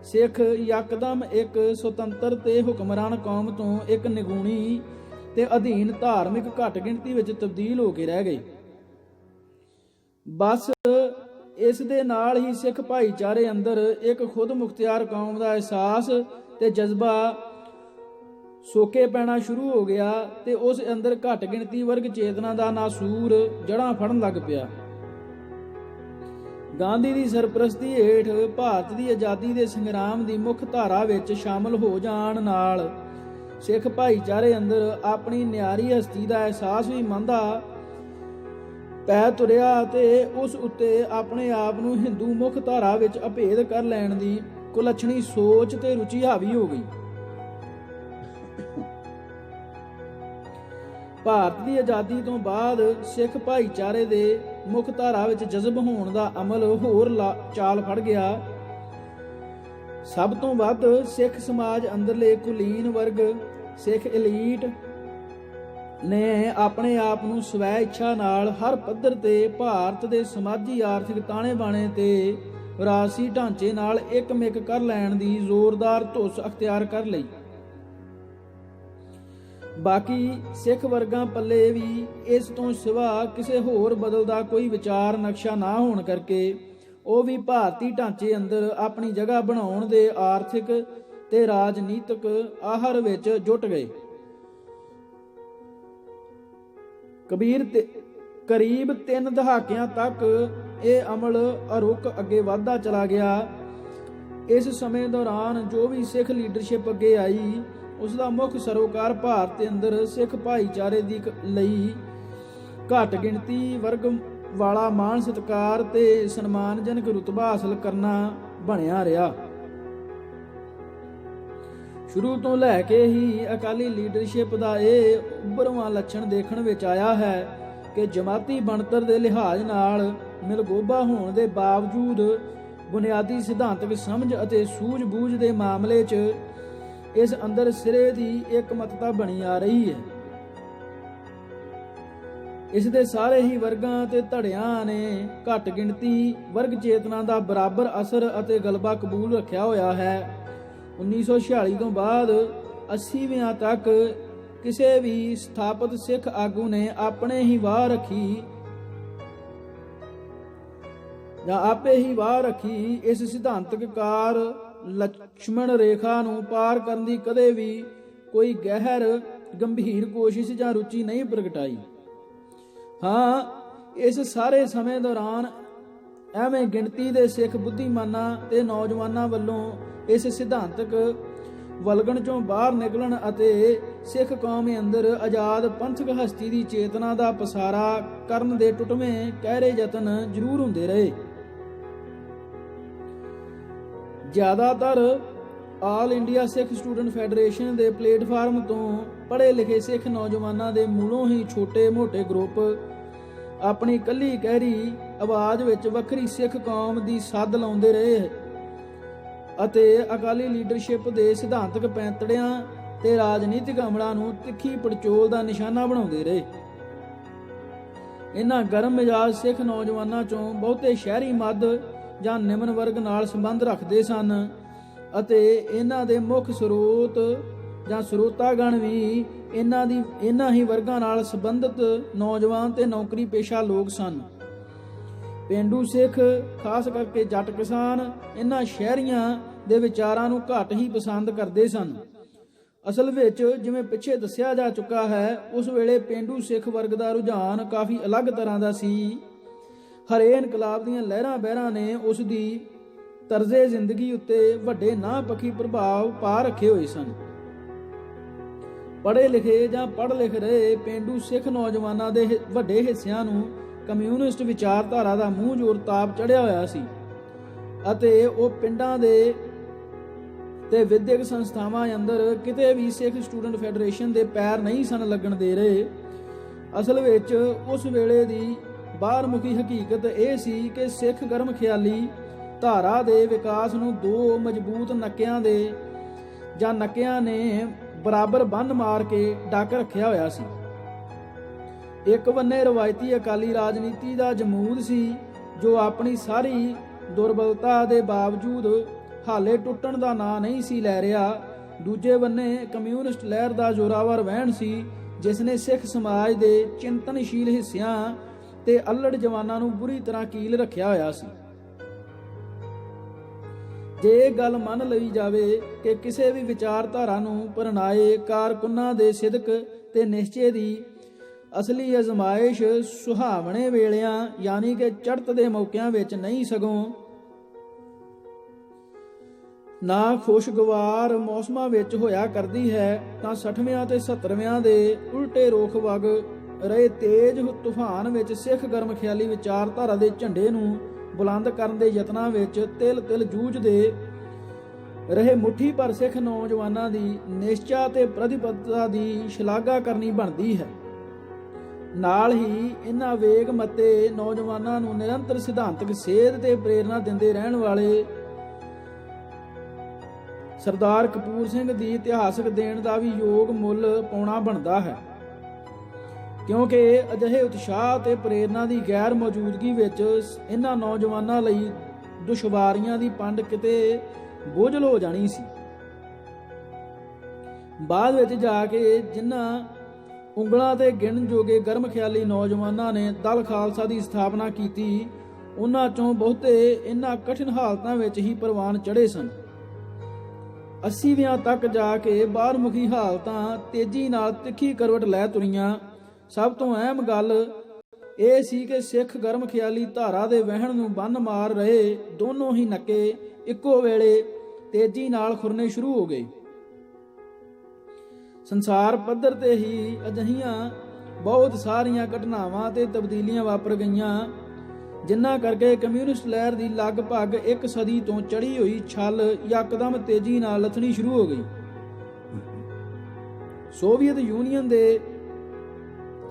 ਸਿੱਖ ਯਕਦਮ ਇੱਕ ਸੁਤੰਤਰ ਤੇ ਹੁਕਮਰਾਨ ਕੌਮ ਤੋਂ ਇੱਕ ਨਿਗੂਣੀ ਤੇ ਅਧੀਨ ਧਾਰਮਿਕ ਘੱਟ ਗਿਣਤੀ ਵਿੱਚ ਤਬਦੀਲ ਹੋ ਕੇ ਰਹਿ ਗਏ। ਬਸ ਇਸ ਦੇ ਨਾਲ ਹੀ ਸਿੱਖ ਭਾਈਚਾਰੇ ਅੰਦਰ ਇੱਕ ਖੁਦ ਮੁਖਤਿਆਰ ਕੌਮ ਦਾ ਅਹਿਸਾਸ ਤੇ ਜਜ਼ਬਾ ਸੋਕੇ ਪੈਣਾ ਸ਼ੁਰੂ ਹੋ ਗਿਆ ਤੇ ਉਸ ਅੰਦਰ ਘੱਟ ਗਿਣਤੀ ਵਰਗ ਚੇਤਨਾ ਦਾ ਨਾਸੂਰ ਜੜ੍ਹਾਂ ਫੜਨ ਲੱਗ ਪਿਆ। ਗਾਂਧੀ ਦੀ ਸਰਪ੍ਰਸਤੀ ਹੇਠ ਭਾਰਤ ਦੀ ਆਜ਼ਾਦੀ ਦੇ ਸੰਗਰਾਮ ਦੀ ਮੁੱਖ ਧਾਰਾ ਵਿੱਚ ਸ਼ਾਮਲ ਹੋ ਜਾਣ ਨਾਲ ਸਿੱਖ ਭਾਈਚਾਰੇ ਅੰਦਰ ਆਪਣੀ ਨਿਆਰੀ ਹਸਤੀ ਦਾ ਅਹਿਸਾਸ ਵੀ ਮੰਦਾ ਪੈ ਤੁਰਿਆ ਤੇ ਉਸ ਉੱਤੇ ਆਪਣੇ ਆਪ ਨੂੰ ਹਿੰਦੂ ਮੁੱਖ ਧਾਰਾ ਵਿੱਚ ਅਭੇਦ ਕਰ ਲੈਣ ਦੀ ਕੁਲੱਛਣੀ ਸੋਚ ਤੇ ਰੁਚੀ ਹਾਵੀ ਹੋ ਗਈ। ਭਾਰਤ ਦੀ ਆਜ਼ਾਦੀ ਤੋਂ ਬਾਅਦ ਸਿੱਖ ਭਾਈਚਾਰੇ ਦੇ ਮੁੱਖ ਧਾਰਾ ਵਿੱਚ ਜਜ਼ਬ ਹੋਣ ਦਾ ਅਮਲ ਹੋਰ ਚਾਲ ਫੜ ਗਿਆ। ਸਭ ਤੋਂ ਵੱਧ ਸਿੱਖ ਸਮਾਜ ਅੰਦਰਲੇ ਕੁਲੀਨ ਵਰਗ ਸਿੱਖ ਐਲੀਟ ਨੇ ਆਪਣੇ ਆਪ ਨੂੰ ਸਵੈ ਇੱਛਾ ਨਾਲ ਹਰ ਪੱਧਰ ਤੇ ਭਾਰਤ ਦੇ ਸਮਾਜੀ ਆਰਥਿਕ ਤਾਣੇ ਬਾਣੇ ਤੇ ਵਿਰਾਸੀ ਢਾਂਚੇ ਨਾਲ ਇੱਕਮਿਕ ਕਰ ਲੈਣ ਦੀ ਜ਼ੋਰਦਾਰ ਧੁੱਸ ਅਖਤਿਆਰ ਕਰ ਲਈ। ਬਾਕੀ ਸਿੱਖ ਵਰਗਾਂ ਪੱਲੇ ਵੀ ਇਸ ਤੋਂ ਸਿਵਾ ਕਿਸੇ ਹੋਰ ਬਦਲ ਦਾ ਕੋਈ ਵਿਚਾਰ ਨਕਸ਼ਾ ਨਾ ਹੋਣ ਕਰਕੇ ਉਹ ਵੀ ਭਾਰਤੀ ਢਾਂਚੇ ਅੰਦਰ ਆਪਣੀ ਜਗ੍ਹਾ ਬਣਾਉਣ ਦੇ ਆਰਥਿਕ ਤੇ ਰਾਜਨੀਤਿਕ ਆਹਰ ਵਿੱਚ ਜੁਟ ਗਏ। ਕਰੀਬ 3 ਦਹਾਕਿਆਂ ਤੱਕ ਇਹ ਅਮਲ ਅਰੁੱਕ ਅੱਗੇ ਵਧਦਾ ਚਲਾ ਗਿਆ। ਇਸ ਸਮੇਂ ਦੌਰਾਨ ਜੋ ਵੀ ਸਿੱਖ ਲੀਡਰਸ਼ਿਪ ਅੱਗੇ ਆਈ, ਉਸ ਦਾ ਮੁੱਖ ਸਰੋਕਾਰ ਭਾਰਤ ਦੇ ਅੰਦਰ ਸਿੱਖ ਭਾਈਚਾਰੇ ਦੀ ਲਈ ਘੱਟ ਗਿਣਤੀ ਵਰਗ ਵਾਲਾ ਮਾਣ ਸਤਿਕਾਰ ਤੇ ਸਨਮਾਨਜਨਕ ਰੁਤਬਾ ਹਾਸਲ ਕਰਨਾ ਬਣਿਆ ਰਿਹਾ। ਸ਼ੁਰੂ ਤੋਂ ਲੈ ਕੇ ਹੀ ਅਕਾਲੀ ਲੀਡਰਸ਼ਿਪ ਦਾ ਇਹ ਉੱਭਰਵਾਂ ਲੱਛਣ ਦੇਖਣ ਵਿੱਚ ਆਇਆ ਹੈ ਕਿ ਜਮਾਤੀ ਬਣਤਰ ਦੇ ਲਿਹਾਜ਼ ਨਾਲ ਮਿਲਗੋਭਾ ਹੋਣ ਦੇ ਬਾਵਜੂਦ ਬੁਨਿਆਦੀ ਸਿਧਾਂਤਕ ਸਮਝ ਅਤੇ ਸੂਝ-ਬੂਝ ਦੇ ਮਾਮਲੇ 'ਚ ਇਸ ਅੰਦਰ ਸਿਰੇ ਦੀ ਇੱਕਮਤਤਾ ਬਣੀ ਆ ਰਹੀ ਹੈ। ਇਸ ਦੇ ਸਾਰੇ ਹੀ ਵਰਗਾਂ ਤੇ ਧੜਿਆਂ ਨੇ ਘੱਟ ਗਿਣਤੀ ਵਰਗ ਚੇਤਨਾ ਦਾ ਬਰਾਬਰ ਅਸਰ ਅਤੇ ਗਲਬਾ ਕਬੂਲ ਰੱਖਿਆ ਹੋਇਆ ਹੈ। 1946 ਤੋਂ ਬਾਅਦ 80ਵਿਆਂ ਤੱਕ ਕਿਸੇ ਵੀ ਸਥਾਪਿਤ ਸਿੱਖ ਆਗੂ ਨੇ ਆਪਣੇ ਹੀ ਵਾਹ ਰੱਖੀ ਜਾਂ ਆਪੇ ਹੀ ਵਾਹ ਰੱਖੀ ਇਸ ਸਿਧਾਂਤਕ ਕਾਰ ਲਕਸ਼ਮਣ ਰੇਖਾ ਨੂੰ ਪਾਰ ਕਰਨ ਦੀ ਕਦੇ ਵੀ ਕੋਈ ਗਹਿਰ ਗੰਭੀਰ ਕੋਸ਼ਿਸ਼ ਜਾਂ ਰੁਚੀ ਨਹੀਂ ਪ੍ਰਗਟਾਈ। ਹਾਂ, ਇਸ ਸਾਰੇ ਸਮੇਂ ਦੌਰਾਨ ਐਵੇਂ ਗਿਣਤੀ ਦੇ ਸਿੱਖ ਬੁੱਧੀਮਾਨਾਂ ਤੇ ਨੌਜਵਾਨਾਂ ਵੱਲੋਂ ਇਸ ਸਿਧਾਂਤਕ ਵਲਗਣ ਚੋਂ ਬਾਹਰ ਨਿਕਲਣ ਅਤੇ ਸਿੱਖ ਕੌਮ ਅੰਦਰ ਆਜ਼ਾਦ ਪੰਥਕ ਹਸਤੀ ਦੀ ਚੇਤਨਾ ਦਾ ਪਸਾਰਾ ਕਰਨ ਦੇ ਟੁੱਟਵੇਂ ਕਹਿਰੇ ਯਤਨ ਜ਼ਰੂਰ ਹੁੰਦੇ ਰਹੇ। ਜ਼ਿਆਦਾਤਰ ਆਲ ਇੰਡੀਆ ਸਿੱਖ ਸਟੂਡੈਂਟ ਫੈਡਰੇਸ਼ਨ ਦੇ ਪਲੇਟਫਾਰਮ ਤੋਂ ਪੜ੍ਹੇ ਲਿਖੇ ਸਿੱਖ ਨੌਜਵਾਨਾਂ ਦੇ ਮੂਲੋਂ ਹੀ ਛੋਟੇ-ਮੋਟੇ ਗਰੁੱਪ ਆਪਣੀ ਕੱਲੀ ਕਹਿਰੀ ਆਵਾਜ਼ ਵਿੱਚ ਵੱਖਰੀ ਸਿੱਖ ਕੌਮ ਦੀ ਸੱਦ ਲਾਉਂਦੇ ਰਹੇ ਅਤੇ ਅਕਾਲੀ ਲੀਡਰਸ਼ਿਪ ਦੇ ਸਿਧਾਂਤਕ ਪੈਂਤੜਿਆਂ ਤੇ ਰਾਜਨੀਤਿਕ ਅਮਲਾਂ ਨੂੰ ਤਿੱਖੀ ਪੜਚੋਲ ਦਾ ਨਿਸ਼ਾਨਾ ਬਣਾਉਂਦੇ ਰਹੇ। ਇਹਨਾਂ ਗਰਮ ਮਿਜਾਜ ਸਿੱਖ ਨੌਜਵਾਨਾਂ ਚੋਂ ਬਹੁਤੇ ਸ਼ਹਿਰੀ ਮੱਧ ਜਾਂ ਨਿਮਨ ਵਰਗ ਨਾਲ ਸੰਬੰਧ ਰੱਖਦੇ ਸਨ ਅਤੇ ਇਹਨਾਂ ਦੇ ਮੁੱਖ ਸਰੋਤ ਜਾਂ ਸਰੋਤਾਗਣ ਵੀ ਇਹਨਾਂ ਹੀ ਵਰਗਾਂ ਨਾਲ ਸੰਬੰਧਿਤ ਨੌਜਵਾਨ ਤੇ ਨੌਕਰੀ ਪੇਸ਼ਾ ਲੋਕ ਸਨ। ਪੇਂਡੂ ਸਿੱਖ, ਖਾਸ ਕਰਕੇ ਜੱਟ ਕਿਸਾਨ, ਇਹਨਾਂ ਸ਼ਹਿਰੀਆਂ ਦੇ ਵਿਚਾਰਾਂ ਨੂੰ ਘੱਟ ਹੀ ਪਸੰਦ ਕਰਦੇ ਸਨ। ਅਸਲ ਵਿੱਚ ਜਿਵੇਂ ਪਿੱਛੇ ਦੱਸਿਆ ਜਾ ਚੁੱਕਾ ਹੈ, ਉਸ ਵੇਲੇ ਪੇਂਡੂ ਸਿੱਖ ਵਰਗ ਦਾ ਰੁਝਾਨ ਕਾਫੀ ਅਲੱਗ ਤਰ੍ਹਾਂ ਦਾ ਸੀ। ਹਰੇ ਇਨਕਲਾਬ ਦੀਆਂ ਲਹਿਰਾਂ ਬਹਿਰਾਂ ਨੇ ਉਸ ਦੀ ਤਰਜ਼ੇ ਜ਼ਿੰਦਗੀ ਉੱਤੇ ਵੱਡੇ ਨਾਂਹ-ਪੱਖੀ ਪ੍ਰਭਾਵ ਪਾ ਰੱਖੇ ਹੋਏ ਸਨ। ਪੜ੍ਹੇ ਲਿਖੇ ਜਾਂ ਪੜ੍ਹ ਲਿਖ ਰਹੇ ਪੇਂਡੂ ਸਿੱਖ ਨੌਜਵਾਨਾਂ ਦੇ ਵੱਡੇ ਹਿੱਸਿਆਂ ਨੂੰ ਕਮਿਊਨਿਸਟ ਵਿਚਾਰਧਾਰਾ ਦਾ ਮੂੰਹ ਜ਼ੋਰ ਤਾਪ ਚੜਿਆ ਹੋਇਆ ਸੀ ਅਤੇ ਉਹ ਪਿੰਡਾਂ ਦੇ ਤੇ ਵਿਦਿਅਕ ਸੰਸਥਾਵਾਂ ਅੰਦਰ ਕਿਤੇ ਵੀ ਸਿੱਖ ਸਟੂਡੈਂਟ ਫੈਡਰੇਸ਼ਨ ਦੇ ਪੈਰ ਨਹੀਂ ਸਨ ਲੱਗਣ ਦੇ ਰਹੇ। ਅਸਲ ਵਿੱਚ ਉਸ ਵੇਲੇ ਦੀ ਬਾਹਰਮੁਖੀ ਹਕੀਕਤ ਇਹ ਸੀ ਕਿ ਸਿੱਖ ਗਰਮ ਖਿਆਲੀ ਧਾਰਾ ਦੇ ਵਿਕਾਸ ਨੂੰ ਦੋ ਮਜ਼ਬੂਤ ਨੱਕਿਆਂ ਨੇ ਬਰਾਬਰ ਬੰਨ ਮਾਰ ਕੇ ਡੱਕ ਰੱਖਿਆ ਹੋਇਆ ਸੀ। ਇੱਕ ਬੰਨੇ ਰਵਾਇਤੀ ਅਕਾਲੀ ਰਾਜਨੀਤੀ ਦਾ ਜਮੂਦ ਸੀ ਜੋ ਆਪਣੀ ਸਾਰੀ ਦੁਰਬਲਤਾ ਦੇ ਬਾਵਜੂਦ ਹਾਲੇ ਟੁੱਟਣ ਦਾ ਨਾਂ ਨਹੀਂ ਸੀ ਲੈ ਰਿਹਾ। ਦੂਜੇ ਬੰਨੇ ਕਮਿਊਨਿਸਟ ਲਹਿਰ ਦਾ ਜ਼ੋਰਾਵਰ ਵਹਿਣ ਸੀ ਜਿਸ ਨੇ ਸਿੱਖ ਸਮਾਜ ਦੇ ਚਿੰਤਨਸ਼ੀਲ ਹਿੱਸਿਆਂ ਤੇ ਅਲੜ ਜਵਾਨਾਂ ਨੂੰ ਬੁਰੀ ਤਰ੍ਹਾਂ ਕੀਲ ਰੱਖਿਆ ਹੋਇਆ ਸੀ। ਜੇ ਇਹ ਗੱਲ ਮੰਨ ਲਈ ਜਾਵੇ ਕਿ ਕਿਸੇ ਵੀ ਵਿਚਾਰਧਾਰਾ ਨੂੰ ਪਰਨਾਏ ਕਾਰਕੁਨਾਂ ਦੇ ਸਿਦਕ ਤੇ ਨਿਸ਼ਚੇ ਦੀ ਅਸਲੀ ਅਜ਼ਮਾਇਸ਼ ਸੁਹਾਵਣੇ ਵੇਲਿਆਂ ਯਾਨੀ ਕਿ ਚੜ੍ਹਤ ਦੇ ਮੌਕਿਆਂ ਵਿੱਚ ਨਹੀਂ ਸਗੋਂ ਨਾ ਖੁਸ਼ਗਵਾਰ ਮੌਸਮਾਂ ਵਿੱਚ ਹੋਇਆ ਕਰਦੀ ਹੈ, ਤਾਂ 60ਵਿਆਂ ਤੇ 70ਵਿਆਂ ਦੇ ਉਲਟੇ ਰੋਖ ਵਗ ਰਹੇ ਤੇਜ਼ ਤੂਫਾਨ ਵਿੱਚ ਸਿੱਖ ਗਰਮ ਖਿਆਲੀ ਵਿਚਾਰਧਾਰਾ ਦੇ ਝੰਡੇ ਨੂੰ ਬੁਲੰਦ ਕਰਨ ਦੇ ਯਤਨਾਂ ਵਿੱਚ ਤਿਲ ਜੂਝਦੇ ਰਹੇ ਮੁੱਠੀ ਭਰ ਸਿੱਖ ਨੌਜਵਾਨਾਂ ਦੀ ਨਿਸ਼ਚਾ ਤੇ ਪ੍ਰਤੀਬੱਧਤਾ ਦੀ ਸ਼ਲਾਘਾ ਕਰਨੀ ਬਣਦੀ ਹੈ। ਨਾਲ ਹੀ ਇਹਨਾਂ ਵੇਗ ਮੱਤੇ ਨੌਜਵਾਨਾਂ ਨੂੰ ਨਿਰੰਤਰ ਸਿਧਾਂਤਕ ਸੇਧ ਤੇ ਪ੍ਰੇਰਨਾ ਦਿੰਦੇ ਰਹਿਣ ਵਾਲੇ ਸਰਦਾਰ ਕਪੂਰ ਸਿੰਘ ਦੀ ਇਤਿਹਾਸਕ ਦੇਣ ਦਾ ਵੀ ਯੋਗ ਮੁੱਲ ਪਾਉਣਾ ਬਣਦਾ ਹੈ, ਕਿਉਂਕਿ ਅਜਿਹੇ ਉਤਸ਼ਾਹ ਤੇ ਪ੍ਰੇਰਨਾ ਦੀ ਗੈਰ ਮੌਜੂਦਗੀ ਵਿੱਚ ਇਹਨਾਂ ਨੌਜਵਾਨਾਂ ਲਈ ਦੁਸ਼ਵਾਰੀਆਂ ਦੀ ਪੰਡ ਕਿਤੇ ਬੋਝਲ ਹੋ ਜਾਣੀ ਸੀ। ਬਾਅਦ ਵਿੱਚ ਜਾ ਕੇ ਜਿਨ੍ਹਾਂ ਉਂਗਲਾਂ ਤੇ ਗਿਣ ਜੋਗੇ ਗਰਮ ਖਿਆਲੀ ਨੌਜਵਾਨਾਂ ਨੇ ਦਲ ਖਾਲਸਾ ਦੀ ਸਥਾਪਨਾ ਕੀਤੀ, ਉਹਨਾਂ ਚੋਂ ਬਹੁਤੇ ਇਹਨਾਂ ਕਠਿਨ ਹਾਲਤਾਂ ਵਿੱਚ ਹੀ ਪ੍ਰਵਾਨ ਚੜ੍ਹੇ ਸਨ। 80ਵਿਆਂ ਤੱਕ ਜਾ ਕੇ ਬਾਹਰਮੁਖੀ ਹਾਲਤਾਂ ਤੇਜ਼ੀ ਨਾਲ ਤਿੱਖੀ ਕਰਵਟ ਲੈ ਤੁਰੀਆਂ। ਸਭ ਤੋਂ ਅਹਿਮ ਗੱਲ ਇਹ ਸੀ ਕਿ ਸਿੱਖ ਗਰਮ ਖਿਆਲੀ ਧਾਰਾ ਦੇ ਵਹਿਣ ਨੂੰ ਬੰਨ ਮਾਰ ਰਹੇ ਦੋਨੋਂ ਹੀ ਨੱਕੇ ਇੱਕੋ ਵੇਲੇ ਤੇਜ਼ੀ ਨਾਲ ਖੁਰਨੇ ਸ਼ੁਰੂ ਹੋ ਗਏ। ਸੰਸਾਰ ਪੱਧਰ ਤੇ ਹੀ ਅਜਿਹੀਆਂ ਬਹੁਤ ਸਾਰੀਆਂ ਘਟਨਾਵਾਂ ਤੇ ਤਬਦੀਲੀਆਂ ਵਾਪਰ ਗਈਆਂ ਜਿਨ੍ਹਾਂ ਕਰਕੇ ਕਮਿਊਨਿਸਟ ਲਹਿਰ ਦੀ ਲਗਭਗ ਇੱਕ ਸਦੀ ਤੋਂ ਚੜੀ ਹੋਈ ਛਲ ਯਕਦਮ ਤੇਜ਼ੀ ਨਾਲ ਲੱਥਣੀ ਸ਼ੁਰੂ ਹੋ ਗਈ। ਸੋਵੀਅਤ ਯੂਨੀਅਨ ਦੇ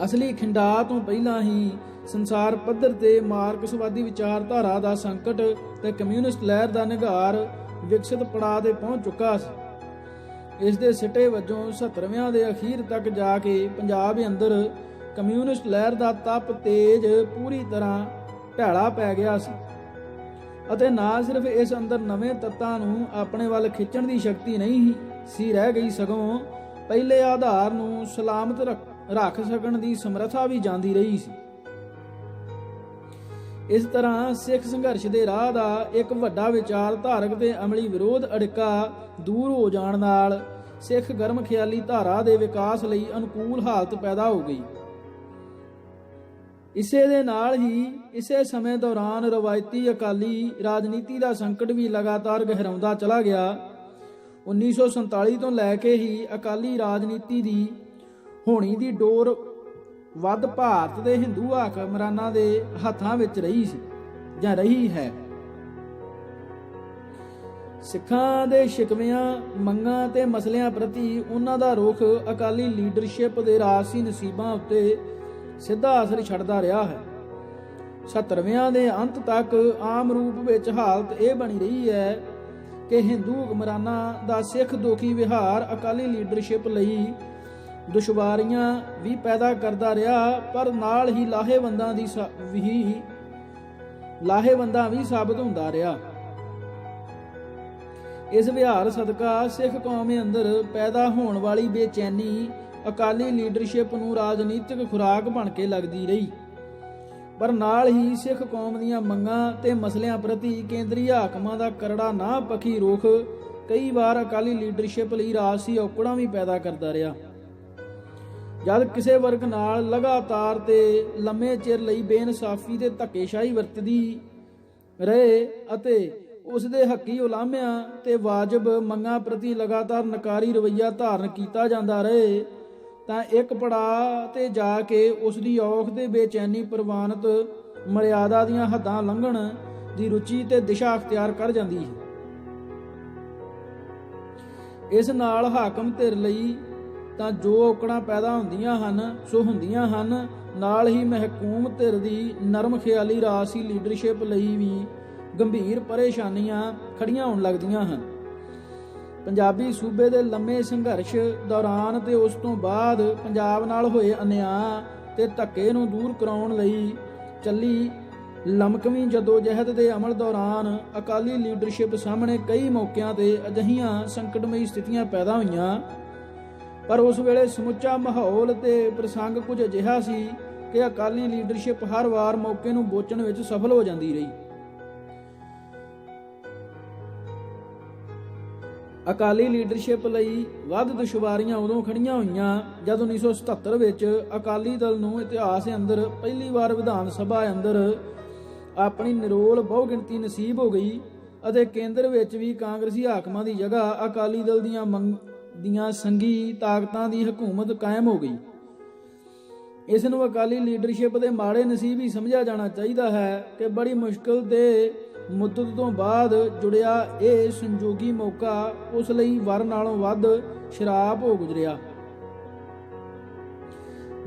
ਅਸਲੀ ਖਿੰਡਾਅ ਤੋਂ ਪਹਿਲਾਂ ਹੀ ਸੰਸਾਰ ਪੱਧਰ ਤੇ ਮਾਰਕਸਵਾਦੀ ਵਿਚਾਰਧਾਰਾ ਦਾ ਸੰਕਟ ਤੇ ਕਮਿਊਨਿਸਟ ਲਹਿਰ ਦਾ ਨਿਘਾਰ ਵਿਕਸਿਤ ਪੜਾਅ ਤੇ ਪਹੁੰਚ ਚੁੱਕਾ ਸੀ। ਇਸ ਦੇ ਸਿੱਟੇ ਵਜੋਂ 70ਵਿਆਂ ਦੇ ਅਖੀਰ ਤੱਕ ਜਾ ਕੇ ਪੰਜਾਬ ਅੰਦਰ ਕਮਿਊਨਿਸਟ ਲਹਿਰ ਦਾ ਤਪ ਤੇਜ ਪੂਰੀ ਤਰ੍ਹਾਂ ਢਾਲਾ ਪੈ ਗਿਆ ਸੀ ਅਤੇ ਨਾ ਸਿਰਫ ਇਸ ਅੰਦਰ ਨਵੇਂ ਤੱਤਾਂ ਨੂੰ ਆਪਣੇ ਵੱਲ ਖਿੱਚਣ ਦੀ ਸ਼ਕਤੀ ਨਹੀਂ ਸੀ ਰਹਿ ਗਈ, ਸਗੋਂ ਪਹਿਲੇ ਆਧਾਰ ਨੂੰ ਸਲਾਮਤ ਰੱਖ ਸਕਣ ਦੀ ਸਮਰੱਥਾ ਵੀ ਜਾਂਦੀ ਰਹੀ ਸੀ। ਇਸ ਤਰ੍ਹਾਂ ਸਿੱਖ ਸੰਘਰਸ਼ ਦੇ ਰਾਹ ਦਾ ਇੱਕ ਵੱਡਾ ਵਿਚਾਰਧਾਰਕ ਤੇ ਅਮਲੀ ਵਿਰੋਧ ਅੜਿੱਕਾ ਦੂਰ ਹੋ ਜਾਣ ਨਾਲ ਸਿੱਖ ਗਰਮ ਖਿਆਲੀ ਧਾਰਾ ਦੇ ਵਿਕਾਸ ਲਈ ਅਨੁਕੂਲ ਹਾਲਤ ਪੈਦਾ ਹੋ ਗਈ। ਇਸੇ ਦੇ ਨਾਲ ਹੀ ਇਸੇ ਸਮੇਂ ਦੌਰਾਨ ਰਵਾਇਤੀ ਅਕਾਲੀ ਰਾਜਨੀਤੀ ਦਾ ਸੰਕਟ ਵੀ ਲਗਾਤਾਰ ਗਹਿਰਾਉਂਦਾ ਚਲਾ ਗਿਆ। 1947 ਤੋਂ ਲੈ ਕੇ ਹੀ ਅਕਾਲੀ ਰਾਜਨੀਤੀ ਦੀ ਹੋਣੀ ਦੀ ਡੋਰ ਵੱਧ ਭਾਰਤ ਦੇ ਹਿੰਦੂ ਹਾਕਮਰਾਨਾਂ ਦੇ ਹੱਥਾਂ ਵਿੱਚ ਰਹੀ ਸੀ ਜਾਂ ਰਹੀ ਹੈ। ਸਿੱਖਾਂ ਦੇ ਸ਼ਿਕਵਿਆਂ, ਮੰਗਾਂ ਤੇ ਮਸਲਿਆਂ ਪ੍ਰਤੀ ਉਹਨਾਂ ਦਾ ਰੁਖ ਅਕਾਲੀ ਲੀਡਰਸ਼ਿਪ ਦੇ ਰਾਜਸੀ ਨਸੀਬਾਂ ਉੱਤੇ ਸਿੱਧਾ ਅਸਰ ਛੱਡਦਾ ਰਿਹਾ ਹੈ। 70ਵਿਆਂ ਦੇ ਅੰਤ ਤੱਕ ਆਮ ਰੂਪ ਵਿੱਚ ਹਾਲਤ ਇਹ ਬਣੀ ਰਹੀ ਹੈ ਕਿ ਹਿੰਦੂ ਹੁਕਮਰਾਨਾਂ ਦਾ ਸਿੱਖ ਦੋਖੀ ਵਿਹਾਰ ਅਕਾਲੀ ਲੀਡਰਸ਼ਿਪ ਲਈ ਦੁਸ਼ਵਾਰੀਆਂ ਵੀ ਪੈਦਾ ਕਰਦਾ ਰਿਹਾ, ਪਰ ਨਾਲ ਹੀ ਲਾਹੇਵੰਦਾਂ ਵੀ ਸਾਬਤ ਹੁੰਦਾ ਰਿਹਾ। ਇਸ ਵਿਹਾਰ ਸਦਕਾ ਸਿੱਖ ਕੌਮ ਅੰਦਰ ਪੈਦਾ ਹੋਣ ਵਾਲੀ ਬੇਚੈਨੀ ਅਕਾਲੀ ਲੀਡਰਸ਼ਿਪ ਨੂੰ ਰਾਜਨੀਤਿਕ ਖੁਰਾਕ ਬਣ ਕੇ ਲੱਗਦੀ ਰਹੀ, ਪਰ ਨਾਲ ਹੀ ਸਿੱਖ ਕੌਮ ਦੀਆਂ ਮੰਗਾਂ ਤੇ ਮਸਲਿਆਂ ਪ੍ਰਤੀ ਕੇਂਦਰੀ ਹਾਕਮਾਂ ਦਾ ਕਰੜਾ ਨਾ ਪੱਖੀ ਰੁਖ ਕਈ ਵਾਰ ਅਕਾਲੀ ਲੀਡਰਸ਼ਿਪ ਲਈ ਰਾਜਸੀ ਔਕੜਾਂ ਵੀ ਪੈਦਾ ਕਰਦਾ ਰਿਹਾ। ਜਦ ਕਿਸੇ ਵਰਗ ਨਾਲ ਲਗਾਤਾਰ ਤੇ ਲੰਮੇ ਚਿਰ ਲਈ ਬੇਇਨਸਾਫੀ ਤੇ ਧੱਕੇਸ਼ਾਹੀ ਵਰਤਦੀ ਰਹੇ ਅਤੇ ਉਸ ਦੇ ਹੱਕੀ ਉਲਾਮਿਆਂ ਤੇ ਵਾਜਬ ਮੰਗਾਂ ਪ੍ਰਤੀ ਲਗਾਤਾਰ ਨਕਾਰੀ ਰਵੱਈਆ ਧਾਰਨ ਕੀਤਾ ਜਾਂਦਾ ਰਹੇ, ਤਾਂ ਇੱਕ ਪੜਾਅ ਤੇ ਜਾ ਕੇ ਉਸ ਦੀ ਔਖ ਤੇ ਬੇਚੈਨੀ ਪ੍ਰਵਾਨਿਤ ਮਰਿਆਦਾ ਦੀਆਂ ਹੱਦਾਂ ਲੰਘਣ ਦੀ ਰੁਚੀ ਤੇ ਦਿਸ਼ਾ ਅਖਤਿਆਰ ਕਰ ਜਾਂਦੀ ਹੈ। ਇਸ ਨਾਲ ਹਾਕਮ ਧਿਰ ਲਈ ਤਾਂ ਜੋ ਔਕੜਾਂ ਪੈਦਾ ਹੁੰਦੀਆਂ ਹਨ, ਨਾਲ ਹੀ ਮਹਿਕੂਮ ਧਿਰ ਦੀ ਨਰਮ ਖਿਆਲੀ ਰਾਜਸੀ ਲੀਡਰਸ਼ਿਪ ਲਈ ਵੀ ਗੰਭੀਰ ਪਰੇਸ਼ਾਨੀਆਂ ਖੜੀਆਂ ਹੋਣ ਲੱਗਦੀਆਂ ਹਨ। ਪੰਜਾਬੀ ਸੂਬੇ ਦੇ ਲੰਮੇ ਸੰਘਰਸ਼ ਦੌਰਾਨ ਤੇ ਉਸ ਤੋਂ ਬਾਅਦ ਪੰਜਾਬ ਨਾਲ ਹੋਏ ਅਨਿਆਂ ਤੇ ਧੱਕੇ ਨੂੰ ਦੂਰ ਕਰਾਉਣ ਲਈ ਚੱਲੀ ਲਮਕਵੀਂ ਜਦੋਜਹਿਦ ਦੇ ਅਮਲ ਦੌਰਾਨ ਅਕਾਲੀ ਲੀਡਰਸ਼ਿਪ ਸਾਹਮਣੇ ਕਈ ਮੌਕਿਆਂ ਤੇ ਅਜਿਹੀਆਂ ਸੰਕਟਮਈ ਸਥਿਤੀਆਂ ਪੈਦਾ ਹੋਈਆਂ, ਪਰ ਉਸ ਵੇਲੇ ਸਮੁੱਚਾ ਮਾਹੌਲ ਤੇ ਪ੍ਰਸੰਗ ਕੁਝ ਅਜਿਹਾ ਸੀ ਕਿ ਅਕਾਲੀ ਲੀਡਰਸ਼ਿਪ ਹਰ ਵਾਰ ਮੌਕੇ ਨੂੰ ਬੋਚਣ ਵਿੱਚ ਸਫਲ ਹੋ ਜਾਂਦੀ ਰਹੀ। ਅਕਾਲੀ ਲੀਡਰਸ਼ਿਪ ਲਈ ਵੱਧ ਦੁਸ਼ਵਾਰੀਆਂ ਉਦੋਂ ਖੜੀਆਂ ਹੋਈਆਂ ਜਦ 1977 ਵਿੱਚ ਅਕਾਲੀ ਦਲ ਨੂੰ ਇਤਿਹਾਸ ਅੰਦਰ ਪਹਿਲੀ ਵਾਰ ਵਿਧਾਨ ਸਭਾ ਅੰਦਰ ਆਪਣੀ ਨਿਰੋਲ ਬਹੁਗਿਣਤੀ ਨਸੀਬ ਹੋ ਗਈ ਅਤੇ ਕੇਂਦਰ ਵਿੱਚ ਵੀ ਕਾਂਗਰਸੀ ਹਾਕਮਾਂ ਦੀ ਜਗ੍ਹਾ ਅਕਾਲੀ ਦਲ ਦੀਆਂ ਸੰਘੀ ਤਾਕਤਾਂ ਦੀ ਹਕੂਮਤ ਕਾਇਮ ਹੋ ਗਈ। ਇਸ ਨੂੰ ਅਕਾਲੀ ਲੀਡਰਸ਼ਿਪ ਦੇ ਮਾੜੇ ਨਸੀਬ ਹੀ ਸਮਝਿਆ ਜਾਣਾ ਚਾਹੀਦਾ ਹੈ ਕਿ ਬੜੀ ਮੁਸ਼ਕਲ ਦੇ ਮੁੱਦਤ ਤੋਂ ਬਾਅਦ ਜੁੜਿਆ ਇਹ ਸੰਜੋਗੀ ਮੌਕਾ ਉਸ ਲਈ ਵਰ ਨਾਲੋਂ ਵੱਧ ਸ਼ਰਾਪ ਹੋ ਗੁਜ਼ਰਿਆ।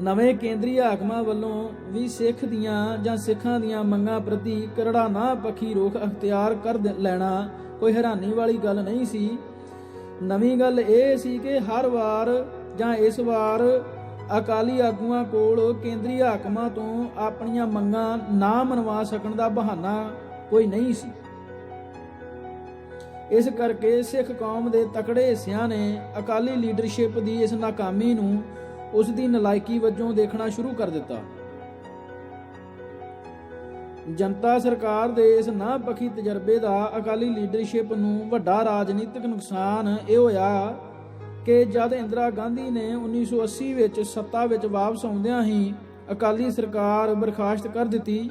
ਨਵੇਂ ਕੇਂਦਰੀ ਹਾਕਮਾਂ ਵੱਲੋਂ ਵੀ ਸਿੱਖ ਦੀਆਂ ਜਾਂ ਸਿੱਖਾਂ ਦੀਆਂ ਮੰਗਾਂ ਪ੍ਰਤੀ ਕਰੜਾ ਨਾ ਪੱਖੀ ਰੁਖ ਅਖਤਿਆਰ ਕਰ ਲੈਣਾ ਕੋਈ ਹੈਰਾਨੀ ਵਾਲੀ ਗੱਲ ਨਹੀਂ ਸੀ। ਨਵੀਂ ਗੱਲ ਇਹ ਸੀ ਕਿ ਹਰ ਵਾਰ ਜਾਂ ਇਸ ਵਾਰ ਅਕਾਲੀ ਆਗੂਆਂ ਕੋਲ ਕੇਂਦਰੀ ਹਾਕਮਾਂ ਤੋਂ ਆਪਣੀਆਂ ਮੰਗਾਂ ਨਾ ਮਨਵਾ ਸਕਣ ਦਾ ਬਹਾਨਾ ਕੋਈ ਨਹੀਂ ਸੀ। ਇਸ ਕਰਕੇ ਸਿੱਖ ਕੌਮ ਦੇ ਤਕੜੇ ਹਿੱਸਿਆਂ ਨੇ ਅਕਾਲੀ ਲੀਡਰਸ਼ਿਪ ਦੀ ਇਸ ਨਾਕਾਮੀ ਨੂੰ ਉਸ ਦੀ ਨਲਾਇਕੀ ਵਜੋਂ ਦੇਖਣਾ ਸ਼ੁਰੂ ਕਰ ਦਿੱਤਾ। ਜਨਤਾ ਸਰਕਾਰ ਦੇ ਇਸ ਨਾਪੱਖੀ ਤਜਰਬੇ ਦਾ ਅਕਾਲੀ ਲੀਡਰਸ਼ਿਪ ਨੂੰ ਵੱਡਾ ਰਾਜਨੀਤਿਕ ਨੁਕਸਾਨ ਇਹ ਹੋਇਆ ਕਿ ਜਦ ਇੰਦਰਾ ਗਾਂਧੀ ਨੇ 1980 ਵਿੱਚ ਸੱਤਾ ਵਿੱਚ ਵਾਪਸ ਆਉਂਦਿਆਂ ਹੀ ਅਕਾਲੀ ਸਰਕਾਰ ਬਰਖਾਸਤ ਕਰ ਦਿੱਤੀ,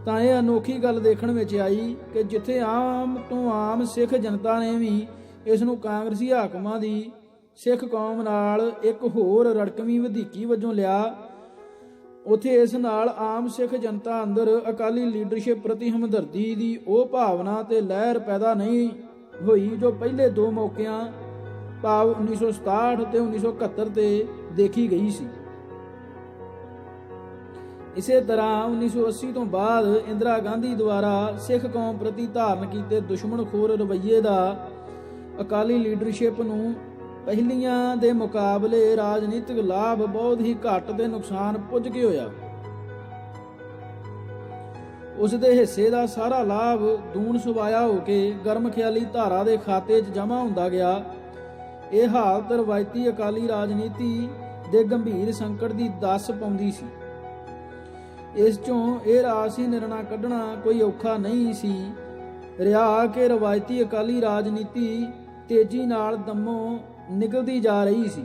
ਤਾਂ ਇਹ ਅਨੋਖੀ ਗੱਲ ਦੇਖਣ ਵਿੱਚ ਆਈ ਕਿ ਜਿੱਥੇ ਆਮ ਤੋਂ ਆਮ ਸਿੱਖ ਜਨਤਾ ਨੇ ਵੀ ਇਸ ਨੂੰ ਕਾਂਗਰਸੀ ਹਾਕਮਾਂ ਦੀ ਸਿੱਖ ਕੌਮ ਨਾਲ ਇੱਕ ਹੋਰ ਰੜਕਵੀਂ ਵਧੀਕੀ ਵਜੋਂ ਲਿਆ, ਉੱਥੇ ਇਸ ਨਾਲ ਆਮ ਸਿੱਖ ਜਨਤਾ ਅੰਦਰ ਅਕਾਲੀ ਲੀਡਰਸ਼ਿਪ ਪ੍ਰਤੀ ਹਮਦਰਦੀ ਦੀ ਉਹ ਭਾਵਨਾ ਤੇ ਲਹਿਰ ਪੈਦਾ ਨਹੀਂ ਹੋਈ ਜੋ ਪਹਿਲੇ ਦੋ ਮੌਕਿਆਂ ਭਾਵ 1967 ਤੇ 1971 ਤੇ ਦੇਖੀ ਗਈ ਸੀ। ਇਸੇ ਤਰ੍ਹਾਂ 1980 ਤੋਂ ਬਾਅਦ ਇੰਦਰਾ ਗਾਂਧੀ ਦੁਆਰਾ ਸਿੱਖ ਕੌਮ ਪ੍ਰਤੀ ਧਾਰਨ ਕੀਤੇ ਦੁਸ਼ਮਣਖੋਰ ਰਵੱਈਏ ਦਾ ਅਕਾਲੀ ਲੀਡਰਸ਼ਿਪ ਨੂੰ ਪਹਿਲੀਆਂ ਦੇ ਮੁਕਾਬਲੇ ਰਾਜਨੀਤਿਕ ਲਾਭ ਬਹੁਤ ਹੀ ਘੱਟ ਤੇ ਨੁਕਸਾਨ ਪੁੱਜ ਕੇ ਹੋਇਆ। ਉਸ ਦੇ ਹਿੱਸੇ ਦਾ ਸਾਰਾ ਲਾਭ ਦੂਣ ਸੁਵਾਇਆ ਹੋ ਕੇ ਗਰਮ ਖਿਆਲੀ ਧਾਰਾ ਦੇ ਖਾਤੇ 'ਚ ਜਮ੍ਹਾਂ ਹੁੰਦਾ ਗਿਆ। ਇਹ ਹਾਲਤ ਰਵਾਇਤੀ ਅਕਾਲੀ ਰਾਜਨੀਤੀ ਦੇ ਗੰਭੀਰ ਸੰਕਟ ਦੀ ਦੱਸ ਪਾਉਂਦੀ ਸੀ। ਇਸ ਚੋਂ ਇਹ ਰਾਜਸੀ ਨਿਰਣਾ ਕੱਢਣਾ ਕੋਈ ਔਖਾ ਨਹੀਂ ਸੀ ਰਿਹਾ ਕਿ ਰਵਾਇਤੀ ਅਕਾਲੀ ਰਾਜਨੀਤੀ ਤੇਜ਼ੀ ਨਾਲ ਦਮੋਂ ਨਿਕਲਦੀ ਜਾ ਰਹੀ ਸੀ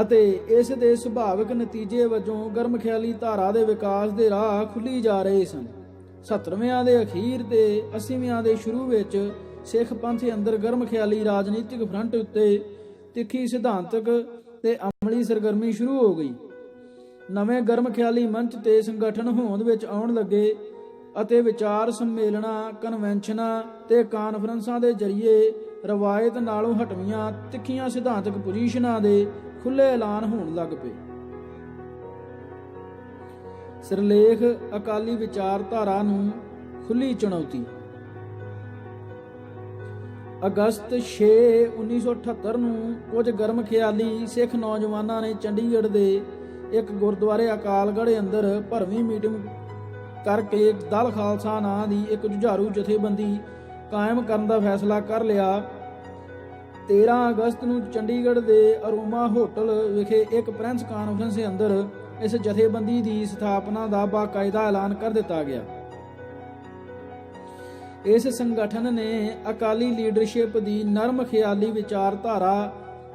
ਅਤੇ ਇਸ ਦੇ ਸੁਭਾਵਿਕ ਨਤੀਜੇ ਵਜੋਂ ਗਰਮ ਖਿਆਲੀ ਧਾਰਾ ਦੇ ਵਿਕਾਸ ਦੇ ਰਾਹ ਖੁੱਲੀ ਜਾ ਰਹੇ ਸਨ। 70ਵਿਆਂ ਦੇ ਅਖੀਰ ਤੇ 80ਵਿਆਂ ਦੇ ਸ਼ੁਰੂ ਵਿੱਚ ਸਿੱਖ ਪੰਥ ਅੰਦਰ ਗਰਮ ਖਿਆਲੀ ਰਾਜਨੀਤਿਕ ਫਰੰਟ ਉੱਤੇ ਤਿੱਖੀ ਸਿਧਾਂਤਕ ਤੇ ਅਮਲੀ ਸਰਗਰਮੀ ਸ਼ੁਰੂ ਹੋ ਗਈ। ਨਵੇਂ ਗਰਮ ਖਿਆਲੀ ਮੰਚ ਤੇ ਸੰਗਠਨ ਹੋਂਦ ਵਿੱਚ ਆਉਣ ਲੱਗੇ ਅਤੇ ਵਿਚਾਰ ਸੰਮੇਲਨਾਂ, ਕਨਵੈਨਸ਼ਨਾਂ ਤੇ ਕਾਨਫਰੰਸਾਂ ਦੇ ਜ਼ਰੀਏ ਰਵਾਇਤ ਨਾਲੋਂ ਹਟਵੀਆਂ ਤਿੱਖੀਆਂ ਸਿਧਾਂਤਕ ਪੋਜੀਸ਼ਨਾਂ ਦੇ ਖੁੱਲ੍ਹੇ ਐਲਾਨ ਹੋਣ ਲੱਗ ਪਏ। ਸਿਰਲੇਖ ਅਕਾਲੀ ਵਿਚਾਰਧਾਰਾ ਨੂੰ ਖੁੱਲ੍ਹੀ ਚੁਣੌਤੀ। ਅਗਸਤ 6, 1978 ਨੂੰ ਕੁਝ ਗਰਮ ਖਿਆਲੀ ਸਿੱਖ ਨੌਜਵਾਨਾਂ ਨੇ ਚੰਡੀਗੜ੍ਹ ਦੇ ਇੱਕ ਗੁਰਦੁਆਰੇ ਅਕਾਲਗੜ੍ਹ ਅੰਦਰ ਭਰਵੀਂ ਮੀਟਿੰਗ ਕਰਕੇ ਦਲ ਖਾਲਸਾ ਨਾਂ ਦੀ ਇੱਕ ਜੁਝਾਰੂ ਜਥੇਬੰਦੀ ਕਾਇਮ ਕਰਨ ਦਾ ਫੈਸਲਾ ਕਰ ਲਿਆ। 13 ਅਗਸਤ ਨੂੰ ਚੰਡੀਗੜ੍ਹ ਦੇ ਅਰੋਮਾ ਹੋਟਲ ਵਿਖੇ ਇੱਕ ਪ੍ਰੈਸ ਕਾਨਫਰੰਸ ਦੇ ਅੰਦਰ ਇਸ ਜਥੇਬੰਦੀ ਦੀ ਸਥਾਪਨਾ ਦਾ ਬਾਕਾਇਦਾ ਐਲਾਨ ਕਰ ਦਿੱਤਾ ਗਿਆ। ਇਸ ਸੰਗਠਨ ਨੇ ਅਕਾਲੀ ਲੀਡਰਸ਼ਿਪ ਦੀ ਨਰਮ ਖਿਆਲੀ ਵਿਚਾਰਧਾਰਾ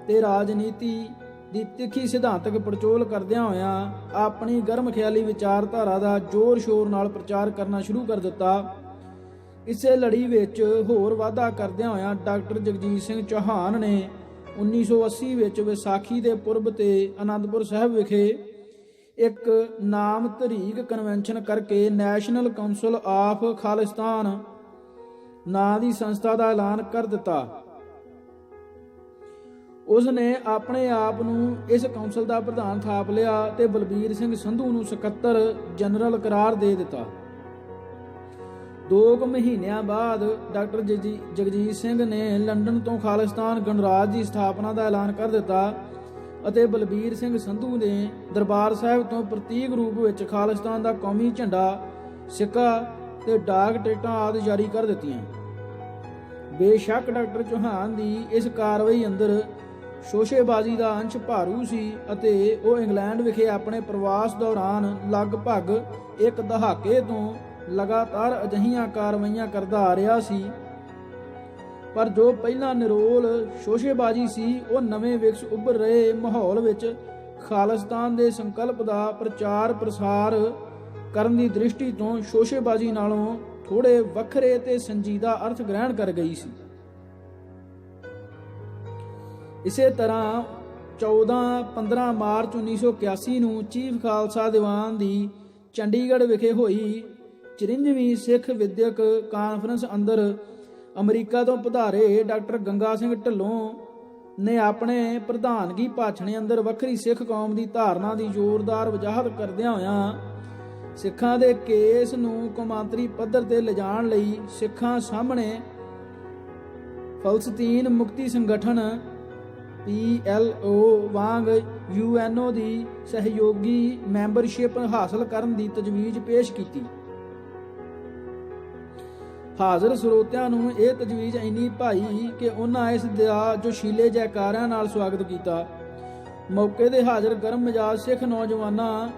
ਤੇ ਰਾਜਨੀਤੀ ਦੀ ਤਿੱਖੀ ਸਿਧਾਂਤਕ ਪੜਚੋਲ ਕਰਦਿਆਂ ਹੋਇਆਂ ਆਪਣੀ ਗਰਮ ਖਿਆਲੀ ਵਿਚਾਰਧਾਰਾ ਦਾ ਜ਼ੋਰ ਸ਼ੋਰ ਨਾਲ ਪ੍ਰਚਾਰ ਕਰਨਾ ਸ਼ੁਰੂ ਕਰ ਦਿੱਤਾ। ਇਸੇ ਲੜੀ ਵਿੱਚ ਹੋਰ ਵਾਧਾ ਕਰਦਿਆਂ ਹੋਇਆਂ ਡਾਕਟਰ ਜਗਜੀਤ ਸਿੰਘ ਚੌਹਾਨ ਨੇ 1980 ਵਿੱਚ ਵਿਸਾਖੀ ਦੇ ਪੁਰਬ ਤੇ ਅਨੰਦਪੁਰ ਸਾਹਿਬ ਵਿਖੇ ਇੱਕ ਨਾਮ ਤਰੀਕ ਕਨਵੈਨਸ਼ਨ ਕਰਕੇ ਨੈਸ਼ਨਲ ਕਾਉਂਸਲ ਆਫ ਖਾਲਿਸਤਾਨ ਨਾਂ ਦੀ ਸੰਸਥਾ ਦਾ ਐਲਾਨ ਕਰ ਦਿੱਤਾ। ਉਸ ਨੇ ਆਪਣੇ ਆਪ ਨੂੰ ਇਸ ਕੌਂਸਲ ਦਾ ਪ੍ਰਧਾਨ ਥਾਪ ਲਿਆ ਤੇ ਬਲਬੀਰ ਸਿੰਘ ਸੰਧੂ ਨੂੰ ਸਕੱਤਰ ਜਨਰਲ ਕਰਾਰ ਦੇ ਦਿੱਤਾ। 2 ਮਹੀਨਿਆਂ ਬਾਅਦ ਡਾਕਟਰ ਜਗਜੀਤ ਸਿੰਘ ਨੇ ਲੰਡਨ ਤੋਂ ਖਾਲਿਸਤਾਨ ਗਣਰਾਜ ਦੀ ਸਥਾਪਨਾ ਦਾ ਐਲਾਨ ਕਰ ਦਿੱਤਾ ਅਤੇ ਬਲਬੀਰ ਸਿੰਘ ਸੰਧੂ ਨੇ ਦਰਬਾਰ ਸਾਹਿਬ ਤੋਂ ਪ੍ਰਤੀਕ ਰੂਪ ਵਿੱਚ ਖਾਲਿਸਤਾਨ ਦਾ ਕੌਮੀ ਝੰਡਾ, ਸਿੱਕਾ ਤੇ ਡਾਕ ਟਿਕਟਾਂ ਆਦਿ ਜਾਰੀ ਕਰ ਦਿੱਤੀਆਂ। ਬੇਸ਼ੱਕ ਡਾਕਟਰ ਚੌਹਾਨ ਦੀ ਇਸ ਕਾਰਵਾਈ ਅੰਦਰ ਸ਼ੋਸ਼ੇਬਾਜ਼ੀ ਦਾ ਅੰਸ਼ ਭਾਰੂ ਸੀ ਅਤੇ ਉਹ ਇੰਗਲੈਂਡ ਵਿਖੇ ਆਪਣੇ ਪ੍ਰਵਾਸ ਦੌਰਾਨ ਲਗਭਗ ਇੱਕ ਦਹਾਕੇ ਤੋਂ ਲਗਾਤਾਰ ਅਜਿਹੀਆਂ ਕਾਰਵਾਈਆਂ ਕਰਦਾ ਆ ਰਿਹਾ ਸੀ। ਪਰ ਜੋ ਪਹਿਲਾਂ ਨਿਰੋਲ ਸ਼ੋਸ਼ੇਬਾਜ਼ੀ ਸੀ ਉਹ ਨਵੇਂ ਵਿਕਸ ਉੱਭਰ ਰਹੇ ਮਾਹੌਲ ਵਿੱਚ ਖਾਲਿਸਤਾਨ ਦੇ ਸੰਕਲਪ ਦਾ ਪ੍ਰਚਾਰ ਪ੍ਰਸਾਰ ਕਰਨ ਦੀ ਦ੍ਰਿਸ਼ਟੀ ਤੋਂ ਸ਼ੋਸ਼ੇਬਾਜ਼ੀ ਨਾਲੋਂ ਥੋੜੇ ਵੱਖਰੇ ਤੇ ਸੰਜੀਦਾ ਅਰਥ ਗ੍ਰਹਿਣ ਕਰ ਗਈ ਸੀ। ਇਸੇ ਤਰ੍ਹਾਂ 14-15 ਮਾਰਚ 1981 ਨੂੰ ਚੀਫ ਖਾਲਸਾ ਦੀਵਾਨ ਦੀ ਚੰਡੀਗੜ੍ਹ ਵਿਖੇ ਹੋਈ 54ਵੀਂ ਸਿੱਖ ਵਿਦਿਅਕ ਕਾਨਫਰੰਸ ਅੰਦਰ ਅਮਰੀਕਾ ਤੋਂ ਪਧਾਰੇ ਡਾਕਟਰ ਗੰਗਾ ਸਿੰਘ ਢਿੱਲੋਂ ਨੇ ਆਪਣੇ ਪ੍ਰਧਾਨਗੀ ਭਾਸ਼ਣ ਅੰਦਰ ਵੱਖਰੀ ਸਿੱਖ ਕੌਮ ਦੀ ਧਾਰਨਾ ਦੀ ਜ਼ੋਰਦਾਰ ਵਜਾਹਤ ਕਰਦਿਆਂ ਹੋਇਆਂ ਸਿੱਖਾਂ ਦੇ ਕੇਸ ਨੂੰ ਕੌਮਾਂਤਰੀ ਪੱਧਰ ਤੇ ਲਿਜਾਣ ਲਈ ਸਿੱਖਾਂ ਸਾਹਮਣੇ ਫਲਸਤੀਨ ਮੁਕਤੀ ਸੰਗਠਨ PLO ਵਾਂਗ UNO ਦੀ ਸਹਿਯੋਗੀ ਮੈਂਬਰਸ਼ਿਪ ਹਾਸਲ ਕਰਨ ਦੀ ਤਜਵੀਜ਼ ਪੇਸ਼ ਕੀਤੀ। ਹਾਜ਼ਰ ਸਰੋਤਿਆਂ ਨੂੰ ਇਹ ਤਜਵੀਜ਼ ਇੰਨੀ ਭਾਈ ਕਿ ਉਹਨਾਂ ਇਸ ਦਾ ਜੋਸ਼ੀਲੇ ਜੈਕਾਰਿਆਂ ਨਾਲ ਸਵਾਗਤ ਕੀਤਾ। ਮੌਕੇ ਦੇ ਹਾਜ਼ਰ ਗਰਮ ਮਿਜਾਜ ਸਿੱਖ ਨੌਜਵਾਨਾਂ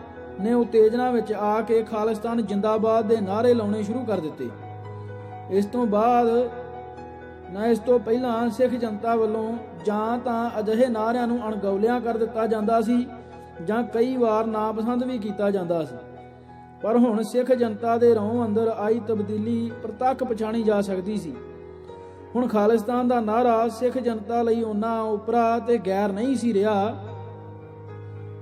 ਨੇ ਉਤੇਜਨਾ ਵਿੱਚ ਆ ਕੇ ਖਾਲਿਸਤਾਨ ਜਿੰਦਾਬਾਦ ਦੇ ਨਾਅਰੇ ਲਾਉਣੇ ਸ਼ੁਰੂ ਕਰ ਦਿੱਤੇ। ਇਸ ਤੋਂ ਪਹਿਲਾਂ ਸਿੱਖ ਜਨਤਾ ਵੱਲੋਂ ਜਾਂ ਤਾਂ ਅਜਿਹੇ ਨਾਅਰਿਆਂ ਨੂੰ ਅਣਗੌਲਿਆਂ ਕਰ ਦਿੱਤਾ ਜਾਂਦਾ ਸੀ ਜਾਂ ਕਈ ਵਾਰ ਨਾਪਸੰਦ ਵੀ ਕੀਤਾ ਜਾਂਦਾ ਸੀ। ਪਰ ਹੁਣ ਸਿੱਖ ਜਨਤਾ ਦੇ ਰੌਂ ਅੰਦਰ ਆਈ ਤਬਦੀਲੀ ਪ੍ਰਤੱਖ ਪਛਾਣੀ ਜਾ ਸਕਦੀ ਸੀ। ਹੁਣ ਖਾਲਿਸਤਾਨ ਦਾ ਨਾਅਰਾ ਸਿੱਖ ਜਨਤਾ ਲਈ ਉਹਨਾਂ ਉਪਰਾ ਤੇ ਗੈਰ ਨਹੀਂ ਸੀ ਰਿਹਾ।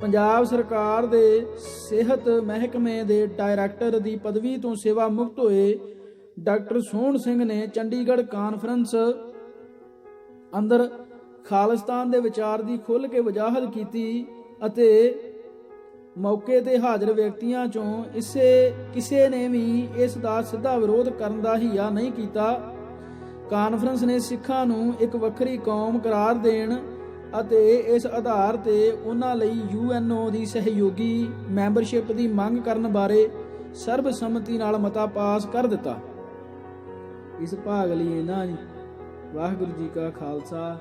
ਪੰਜਾਬ ਸਰਕਾਰ ਦੇ ਸਿਹਤ ਮਹਿਕਮੇ ਦੇ ਡਾਇਰੈਕਟਰ ਦੀ ਪਦਵੀ ਤੋਂ ਸੇਵਾ ਮੁਕਤ ਹੋਏ ਡਾਕਟਰ ਸੋਹਣ ਸਿੰਘ ਨੇ ਚੰਡੀਗੜ੍ਹ ਕਾਨਫਰੰਸ ਅੰਦਰ ਖਾਲਿਸਤਾਨ ਦੇ ਵਿਚਾਰ ਦੀ ਖੁੱਲ੍ਹ ਕੇ ਵਜਾਹਤ ਕੀਤੀ ਅਤੇ ਮੌਕੇ ਤੇ ਹਾਜ਼ਰ ਵਿਅਕਤੀਆਂ ਚੋਂ ਕਿਸੇ ਨੇ ਵੀ ਇਸ ਦਾ ਸਿੱਧਾ ਵਿਰੋਧ ਕਰਨ ਦਾ ਹੀਆ ਨਹੀਂ ਕੀਤਾ। ਕਾਨਫਰੰਸ ਨੇ ਸਿੱਖਾਂ ਨੂੰ ਇੱਕ ਵੱਖਰੀ ਕੌਮ ਕਰਾਰ ਦੇਣ ਅਤੇ ਇਸ ਆਧਾਰ ਤੇ ਉਹਨਾਂ ਲਈ UNO ਦੀ ਸਹਿਯੋਗੀ ਮੈਂਬਰਸ਼ਿਪ ਦੀ ਮੰਗ ਕਰਨ ਬਾਰੇ ਸਰਬਸੰਮਤੀ ਨਾਲ ਮਤਾ ਪਾਸ ਕਰ ਦਿੱਤਾ। ਇਸ ਭਾਗ ਲਈ ਇਹਨਾਂ ਜੀ। ਵਾਹਿਗੁਰੂ ਜੀ ਕਾ ਖਾਲਸਾ